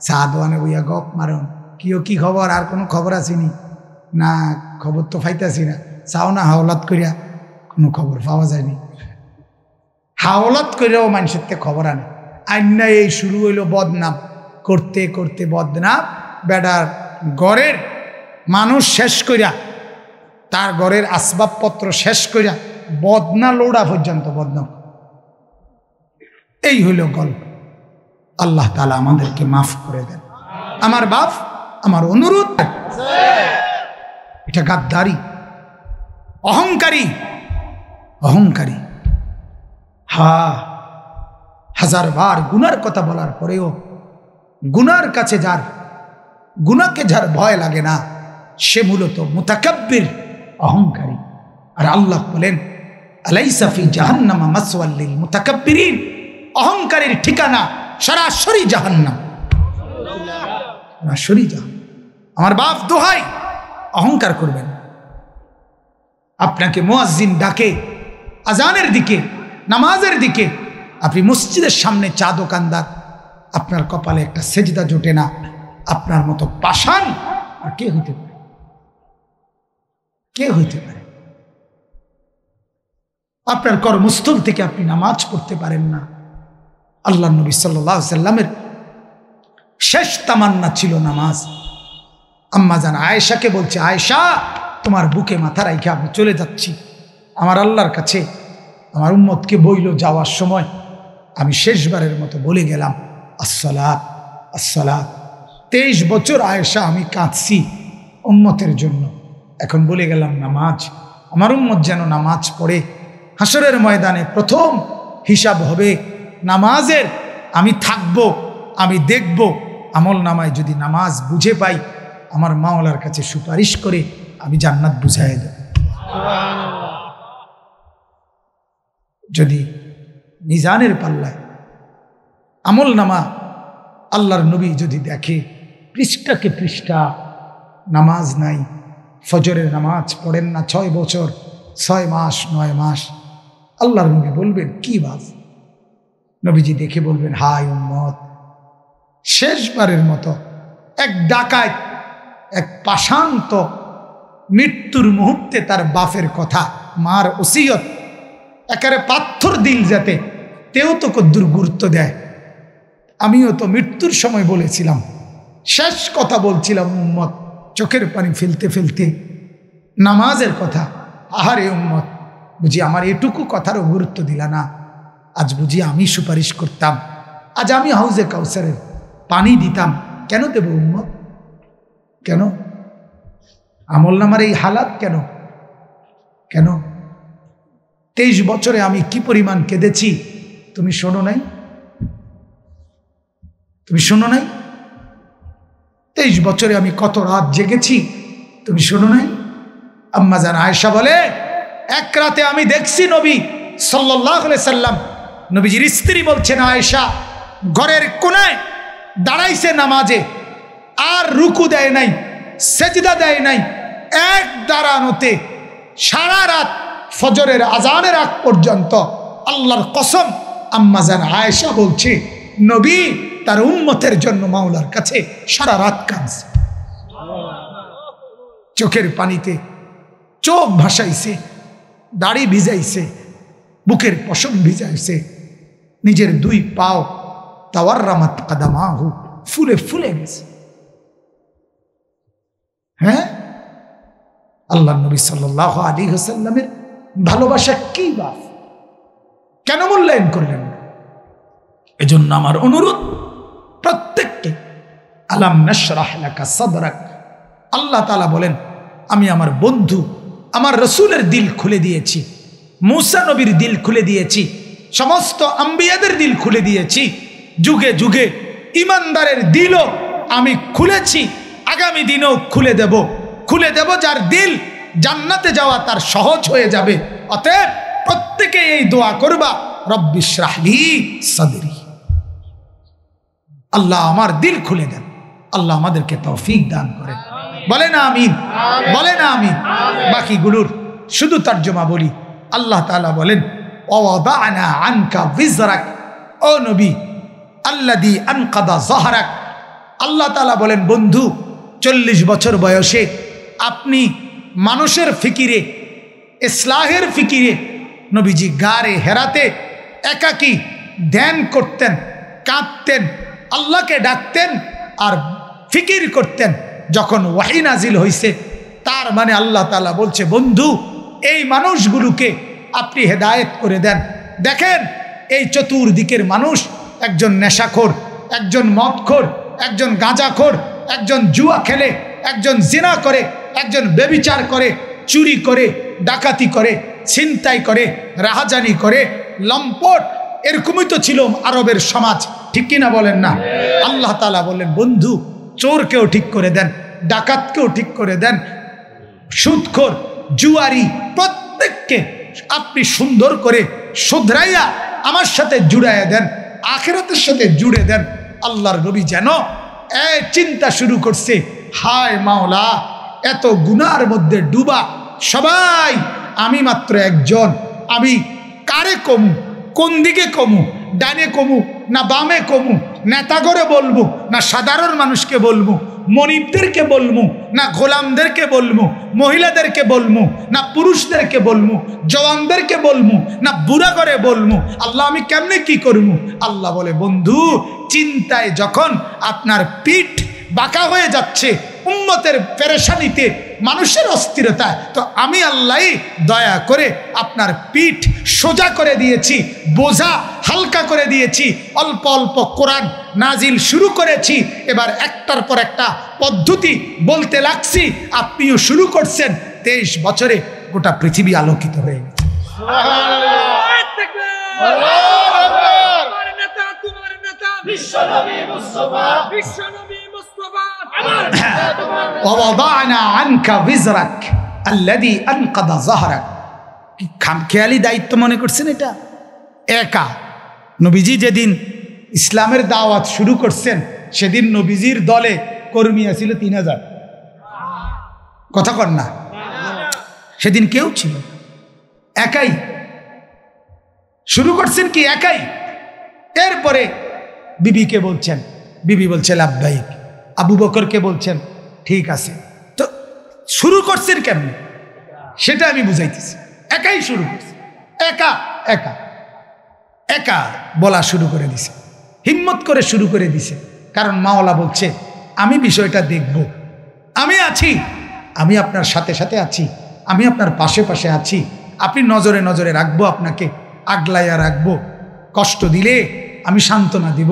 চা দোয়ানে বইয়া গপ মারন, কি খবর, আর কোনো খবর আসেনি না, খবর তো পাইতাছি না, চাও না হাওলাত করিয়া, কোনো খবর পাওয়া যায়নি। হাওলাত করিয়াও মানুষের থেকে খবর আনে, আইনা এই শুরু হইল বদনাম করতে করতে, বদনাম বেডার ঘরের মানুষ শেষ করিয়া, তার ঘরের আসবাবপত্র শেষ করিয়া বদনা লোড়া পর্যন্ত বদনাম। এই হইল গল্প। আল্লাহ তাআলা আমাদেরকে মাফ করে দেন। আমার বাপ, আমার অনুরোধ, এটা গাদ্দারি, অহংকারী। হাজার বার গুনার কথা বলার পরেও গুনার কাছে গুনাকে যার ভয় লাগে না, সে মূলত মুতাকাব্বির, অহংকারী। আর আল্লাহ বলেন আলাইসা ফি জাহান্নামা মাসওয়াল লিল মুতাকাব্বিরিন, অহংকারীর ঠিকানা সরাসরি জাহান্নাম। না সরি যা। আমার বাপ দোহাই, অহংকার করবেন। আপনাকে মুয়াজ্জিন ডাকে আজানের দিকে, নামাজের দিকে, আপনি মসজিদের সামনে চা দোকানদার, আপনার কপালে একটা সেজদা জোটে না, আপনার মতো পাষাণ আর কে হইতে পারে? কে হইতে পারে? আপনার কর্মস্থল থেকে আপনি নামাজ পড়তে পারেন না। আল্লাহ নবী সাল্লাল্লাহু আলাইহি সাল্লামের শেষ তামান্না ছিল নামাজ। আম্মা জান আয়েশাকে বলছে, আয়েশা তোমার বুকে মাথা রাইখা আমি চলে যাচ্ছি আমার আল্লাহর কাছে। আমার উম্মতকে বইল যাওয়ার সময় আমি শেষবারের মতো বলে গেলাম আসসালাত আসসালাত। 23 বছর আয়েশা আমি কাঁদছি উম্মতের জন্য, এখন বলে গেলাম নামাজ। আমার উম্মত যেন নামাজ পড়ে। হাসরের ময়দানে প্রথম হিসাব হবে নামাজের। আমি থাকবো, আমি দেখব আমল নামায় যদি নামাজ বুঝে পাই, আমার মাওলার কাছে সুপারিশ করে আমি জান্নাত বুঝাই দেব। যদি মিজানের পাল্লায় আমল নামা আল্লাহর নবী যদি দেখে পৃষ্ঠাকে পৃষ্ঠা নামাজ নাই, ফজরের নামাজ পড়েন না 6 বছর 6 মাস 9 মাস, আল্লাহর নবী বলবেন কি বাস? নবীজি দেখে বলবেন হায় উম্মত, শেষবারের মতো এক ডাকাত, এক পাষান্ত মৃত্যুর মুহূর্তে তার বাপের কথা, মার ওসিয়ত একেবারে পাথর দিল যাতে তেও তো কদ্দুর গুরুত্ব দেয়। আমিও তো মৃত্যুর সময় বলেছিলাম, শেষ কথা বলছিলাম উম্মত, চোখের পানি ফেলতে ফেলতে নামাজের কথা। আহারে উম্মত, বুঝি আমার এটুকু কথারও গুরুত্ব দিলা না। আজ বুঝি আমি সুপারিশ করতাম, আজ আমি হাউজে কাউসারের পানি দিতাম। কেন দেব উম্মত? কেন? আমল নামার এই হালাত কেন? কেন? 23 বছরে আমি কি পরিমাণ কেঁদেছি তুমি শোনো নাই? তুমি শোনো নাই? 23 বছরে আমি কত রাত জেগেছি তুমি শোনো নাই? আম্মা জান আয়েশা বলে, এক রাতে আমি দেখছি নবী সাল্লাল্লাহু আলাইহি সাল্লাম, নবীজির স্ত্রী বলছেন আয়েশা, ঘরের কোণায় দাঁড়াইছে নামাজে, আর রুকু দেয় নাই, সেজদা দেয় নাই, এক দাঁড়ানোতে সারা রাত ফজরের আজানের আগ পর্যন্ত। আল্লাহর কসম, আম্মা জান আয়েশা বলছে নবী তার উম্মতের জন্য মাওলার কাছে সারা রাত কাঁদছে, চোখের পানিতে চোখ ভাসাইছে, দাড়ি ভিজাইছে, বুকের পশম ভিজাইছে, নিজের 2 পাও তাওয়াররামাত কাদামাহু ফুলে ফুলে গেছে। হ্যাঁ, আল্লাহ নবী সাল্লাল্লাহু আলাইহি ওয়াসাল্লামের ভালোবাসা কি বাপ, কেন মূল্যায়ন করলেন না? এজন্য আমার অনুরোধ প্রত্যেককে, আলাম নাশরাহ লাকা সাদরাক। আল্লাহ তাআলা বলেন আমি আমার বন্ধু আমার রসুলের দিল খুলে দিয়েছি, মূসা নবীর দিল খুলে দিয়েছি, সমস্ত আম্বিয়াদের দিল খুলে দিয়েছি, যুগে যুগে ইমানদারের দিলও আমি খুলেছি, আগামী দিনেও খুলে দেব। খুলে দেব যার দিল জান্নাতে যাওয়া তার সহজ হয়ে যাবে। অতএব প্রত্যেকে এই দোয়া করবা, রব্বি ইশরাহ লি সাদরি, আল্লাহ আমার দিল খুলে দেন। আল্লাহ আমাদেরকে তৌফিক দান করেন। বলেন আমিন, বলেন আমিন। বাকিগুলোর শুধু তর্জমা বলি। আল্লাহ তাআলা বলেন ওয়াদানা আনকা বিজরাক, ও নবী আল্লাযী আনকাদা যাহরাক। আল্লাহ তাআলা বলেন বন্ধু 40 বছর বয়সে আপনি মানুষের ফিকিরে, ইসলাহের ফিকিরে নবীজি গারে হেরাতে একাকী ধ্যান করতেন, কাঁদতেন, আল্লাহকে ডাকতেন আর ফিকির করতেন। যখন ওয়াহি নাজিল হইছে, তার মানে আল্লাহ তাআলা বলছে বন্ধু এই মানুষগুলোকে আপনি হেদায়েত করে দেন। দেখেন এই চতুর্দিকের মানুষ, একজন নেশাখোর, একজন মদখোর, একজন গাঁজাখোর, একজন জুয়া খেলে, একজন জিনা করে, একজন ব্যভিচার করে, চুরি করে, ডাকাতি করে, ছিনতাই করে, রাহাজানি করে, লম্পট, এরকমই তো ছিল আরবের সমাজ, ঠিক কিনা বলেন না? আল্লাহ তাআলা বললেন বন্ধু চোরকেও ঠিক করে দেন, ডাকাতকেও ঠিক করে দেন, সুদখোর, জুয়ারি, প্রত্যেককে আপনি সুন্দর করে শুধরাইয়া আমার সাথে জুড়াইয়া দেন, আখিরাতের সাথে জুড়ে দেন। আল্লাহর নবী যেন চিন্তা শুরু করছে, হায় মাওলা, এত গুনার মধ্যে ডুবা সবাই, আমি মাত্র একজন, আমি কারে কমু, কোন দিকে কমু, ডানে কমু না বামে কমু, নেতাগরে বলবো না সাধারণ মানুষকে বলবো, মনিবদেরকে বলবো না গোলামদেরকে বলবো, মহিলাদেরকে বলবো না পুরুষদেরকে বলবো, জওয়ানদেরকে বলবো না বুড়া করে বলবো, আল্লাহ আমি কেমনে কি করবো? আল্লাহ বলে, বন্ধু, চিন্তায় যখন আপনার পিঠ বাঁকা হয়ে যাচ্ছে উম্মতের পেরেশানিতে, মানুষের অস্থিরতা, তো আমি আল্লাহ দয়া করে আপনার পিঠ সোজা করে দিয়েছি, বোঝা হালকা করে দিয়েছি, অল্প অল্প কোরআন নাজিল শুরু করেছি, এবার একটার পর একটা পদ্ধতি বলতে লাগছি, আপনিও শুরু করছেন, 23 বছরে গোটা পৃথিবী আলোকিত হয়ে গেছে। খামখেয়ালি দায়িত্ব মনে করছেন এটা একা? নবীজি যেদিন ইসলামের দাওয়াত শুরু করছেন সেদিন নবীজির দলে কর্মী ছিল 3000। কথা কর না, সেদিন কেউ ছিল, একাই শুরু করছেন, কি একাই। এরপরে বিবিকে বলছেন, বিবি বলছে লাব্বাইক, আবু বকরকে বলছেন ঠিক আছে। তো শুরু করছেন কেমন সেটা আমি বুঝাইতেছি। একাই শুরু করছে, একা একা একা বলা শুরু করে দিছে, হিম্মত করে শুরু করে দিছে। কারণ মাওলা বলছে, আমি বিষয়টা দেখব, আমি আছি, আমি আপনার সাথে সাথে আছি, আমি আপনার পাশে পাশে আছি, আপনি নজরে নজরে রাখবো, আপনাকে আগলাইয়া রাখবো, কষ্ট দিলে আমি সান্ত্বনা দিব,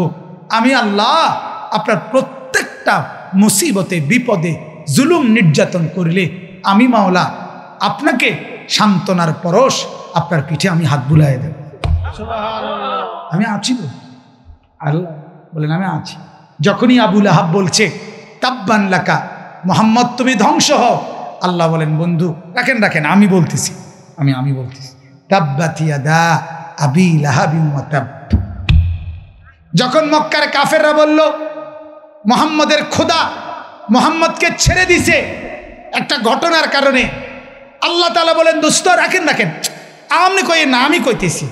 আমি আল্লাহ আপনার প্রত্যেকটা মুসিবতে বিপদে জুলুম নির্যাতন করলে আমি মাওলা আপনাকে সান্ত্বনার পরশ আপনার পিঠে আমি হাত বুলাই দেব। আমি আছি তো, আল্লাহ বলেন আমি আছি। যখনই আবু লাহাব বলছে তাব্বান লাকা মুহাম্মদ তুমি ধ্বংস হও, আল্লাহ বলেন বন্ধু রাখেন রাখেন, আমি বলতেছি, আমি বলতেছি তাব্বাত ইয়াদা আবি লাহাবিন ওয়া তাব। যখন মক্কার কাফেররা বলল মুহাম্মদের খোদা মুহাম্মদকে ছেড়ে দিছে একটা ঘটনার কারণে, আল্লাহ তাআলা বলেন দোস্ত রাখেন রাখেন, আপনি কই না, আমি কইতেছি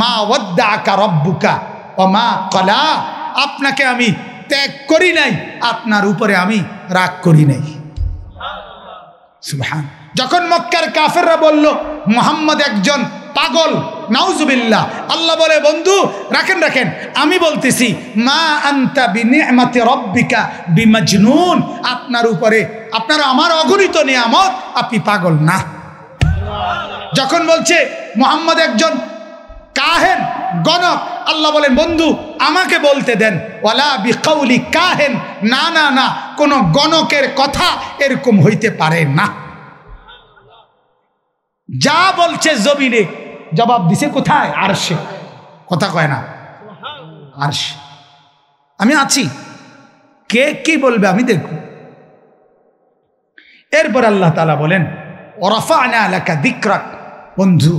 মা ওয়াদ্দাকা রব্বুকা ওয়া মা ক্বালা, আপনাকে আমি ত্যাগ করি নাই, আপনার উপরে আমি রাগ করি নাই। সুবহান। যখন মক্কার কাফেররা বলল মুহাম্মদ একজন পাগল, নাউজুবিল্লাহ, আল্লাহ বলে বন্ধু রাখেন রাখেন, আমি বলতেছি মা আনতা বিনিআমাতি রাব্বিকা বিমাজনুন, আপনার উপরে আপনার আমার অগণিত নিয়ামত, আপনি পাগল না। যখন বলছে মুহাম্মদ একজন কাহেন গণক, আল্লাহ বলেন বন্ধু আমাকে বলতে দেন, ওয়ালা বিকাউলি কাহেন, না না না, কোন গণকের কথা এরকম হইতে পারে না। যা বলছে জমিনে জবাব দিছে কোথায়? আরশে। কথা কয় না, আরশে। আমি আছি, কে কি বলবে আমি দেখব। এরপর আল্লাহ তাআলা বলেন ওয়ারাফা'না লাকা যিকরাক, বন্ধু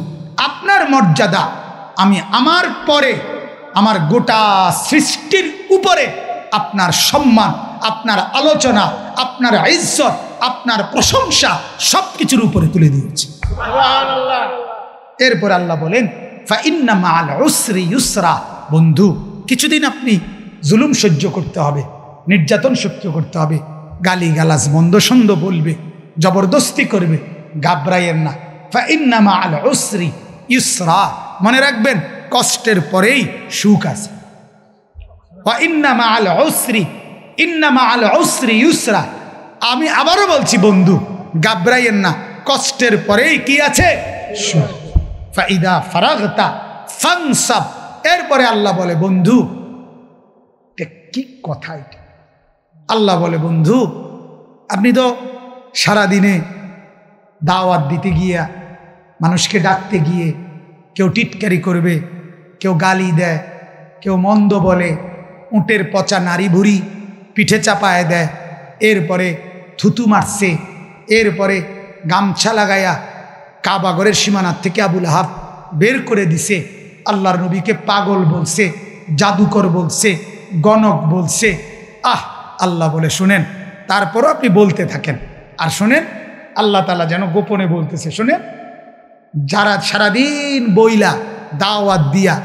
আপনার মর্যাদা আমি আমার পরে, আমার গোটা সৃষ্টির উপরে আপনার সম্মান, আপনার আলোচনা, আপনার ইজ্জত, আপনার প্রশংসা সবকিছুর উপরে তুলে দিয়েছি। সুবহানাল্লাহ। এরপর আল্লাহ বলেন ফাইন্না মাআল উসরি ইউসরা, বন্ধু কিছুদিন আপনি জুলুম সহ্য করতে হবে, নির্যাতন সহ্য করতে হবে, গালি গালাজ মন্দ সন্দ বলবে, জবরদস্তি করবে, ঘাবড়াইয়েন না। ফাইন্না মাআল উসরি ইউসরা, মনে রাখবেন কষ্টের পরেই সুখ আছে। ফাইন্না মাআল উসরি, ইন্না মাআল উসরি ইউসরা, আমি আবারও বলছি বন্ধু ঘাবড়াইয়েন না, কষ্টের পরেই কি আছে? সুখ। ফাইদা ফারাগতা ফানসাব, এরপরে আল্লাহ বলে বন্ধু কি কথা এটা, আল্লাহ বলে বন্ধু আপনি তো সারাদিনে দাওয়াত দিতে গিয়া, মানুষকে ডাকতে গিয়ে কেউ টিটকারি করবে, কেউ গালি দেয়, কেউ মন্দ বলে, উটের পচা নারী ভুড়ি পিঠে চাপায় দেয়, এরপরে থুতু মারছে, এরপরে গামছা লাগাইয়া কাবাগরের সীমানার থেকে আবু লাহাব বের করে দিছে, আল্লাহর নবীকে পাগল বলছে, জাদুকর বলছে, গণক বলছে। আল্লাহ বলে শুনেন, তারপরও আপনি বলতে থাকেন। আর শুনেন, আল্লাহ তাআলা যেন গোপনে বলতেছে, শুনেন, যারা সারাদিন বইলা দাওয়াত দিয়া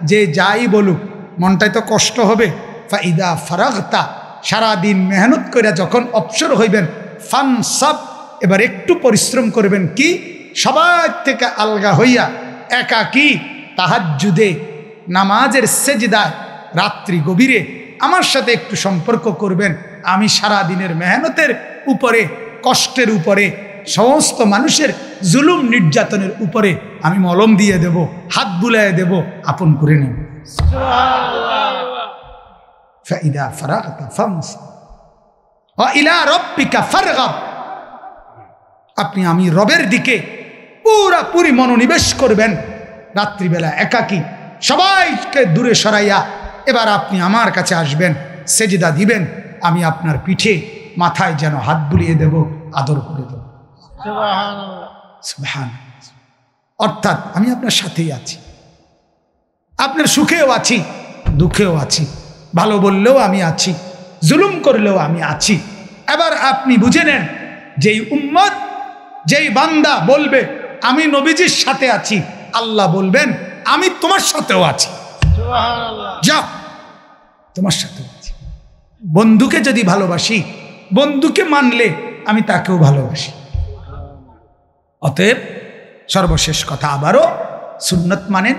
যে যাই বলুক মনটাই তো কষ্ট হবে। ফাইদা ফারাগতা, সারাদিন মেহনত করে যখন অবসর হইবেন, ফানসাব, এবার একটু পরিশ্রম করবেন, কি সবার থেকে আলগা হইয়া একাকী তাহাজ্জুদে, নামাজের সেজদায় রাত্রি গভীরে আমার সাথে একটু সম্পর্ক করবেন। আমি সারা দিনের মেহনতের উপরে, কষ্টের উপরে, সমস্ত মানুষের জুলুম নির্যাতনের উপরে আমি মলম দিয়ে দেব, হাত বুলাইয়ে দেব, আপন করে নেব। ফাইদা ফারাগতা ফানসাব ওয়া ইলা রাব্বিকা ফারগাব, আপনি আমি রবের দিকে পুরাপুরি মনোনিবেশ করবেন। রাত্রিবেলা একাকী সবাইকে দূরে সরাইয়া এবার আপনি আমার কাছে আসবেন, সেজদা দিবেন, আমি আপনার পিঠে মাথায় যেন হাত বুলিয়ে দেব, আদর করে দেব। সুবহানাল্লাহ। অর্থাৎ আমি আপনার সাথেই আছি, আপনার সুখেও আছি, দুঃখেও আছি, ভালো বললেও আমি আছি, জুলুম করলেও আমি আছি। এবার আপনি বুঝে নেন, যেই উম্মত, যেই বান্দা বলবে আমি নবীজির সাথে আছি, আল্লাহ বলবেন আমি তোমার সাথেও আছি, যাও তোমার সাথেও আছি। বন্ধুকে যদি ভালোবাসি, বন্ধুকে মানলে আমি তাকেও ভালোবাসি। অতএব সর্বশেষ কথা, আবারও সুন্নত মানেন,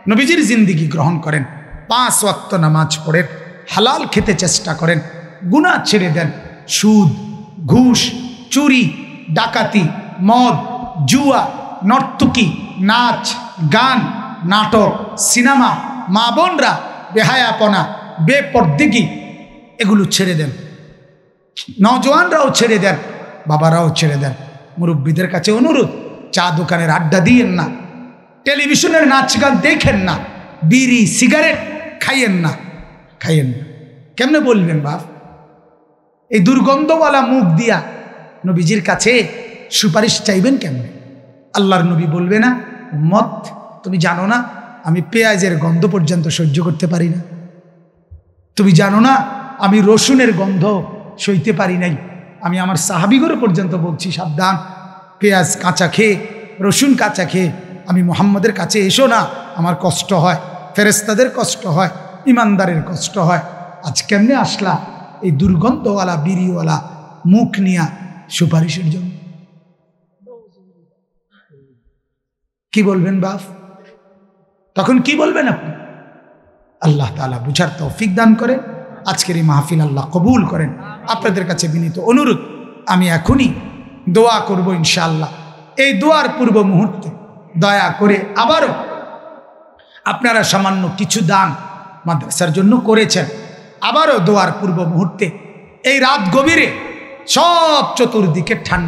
নবীজির জিন্দিগি গ্রহণ করেন, 5 ওয়াক্ত নামাজ পড়েন, হালাল খেতে চেষ্টা করেন, গুনাহ ছেড়ে দেন, সুদ, ঘুষ, চুরি, ডাকাতি, মদ, জুয়া, নর্তকী, নাচ, গান, নাটক, সিনেমা, মা বোনরা বেহায়াপনা, বেপরদেগি, এগুলো ছেড়ে দেন। নওজোয়ানরাও ছেড়ে দেন, বাবারাও ছেড়ে দেন। মুরব্বীদের কাছে অনুরোধ, চা দোকানের আড্ডা দিয়েন না, টেলিভিশনের নাচ গান দেখেন না, বিড়ি সিগারেট খাইয়েন না, খাইয়েন না। কেমনে বলবেন বাপ? এই দুর্গন্ধওয়ালা মুখ দিয়া নবীজির কাছে সুপারিশ চাইবেন কেমনে? আল্লাহর নবী বলবে না, উম্মত তুমি জানো না আমি পেঁয়াজের গন্ধ পর্যন্ত সহ্য করতে পারি না, তুমি জানো না আমি রসুনের গন্ধ সইতে পারি নাই। আমি আমার সাহাবিগরে পর্যন্ত বলছি, সাবধান, পেঁয়াজ কাঁচা খেয়ে, রসুন কাঁচা খেয়ে আমি মুহাম্মদের কাছে এসো না, আমার কষ্ট হয়, ফেরেশতাদের কষ্ট হয়, ইমানদারের কষ্ট হয়। আজ কেমনে আসলা এই দুর্গন্ধওয়ালা বিড়িওয়ালা মুখ নিয়া সুপারিশের জন্য? কি বলবেন বাপ? তখন কি বলবেন আপনি? আল্লাহ তাআলা বুঝার তৌফিক দান করেন। আজকের এই মাহফিল আল্লাহ কবুল করেন। আপনাদের কাছে বিনীত অনুরোধ, আমি এখনই দোয়া করব ইনশাআল্লাহ। এই দোয়ার পূর্ব মুহূর্তে দয়া করে আবারও আপনারা সামান্য কিছু দান মাদ্রাসার জন্য করেছেন, আবারও দোয়ার পূর্ব মুহূর্তে এই রাত গভীরে সব চতুর্দিকে ঠান্ডা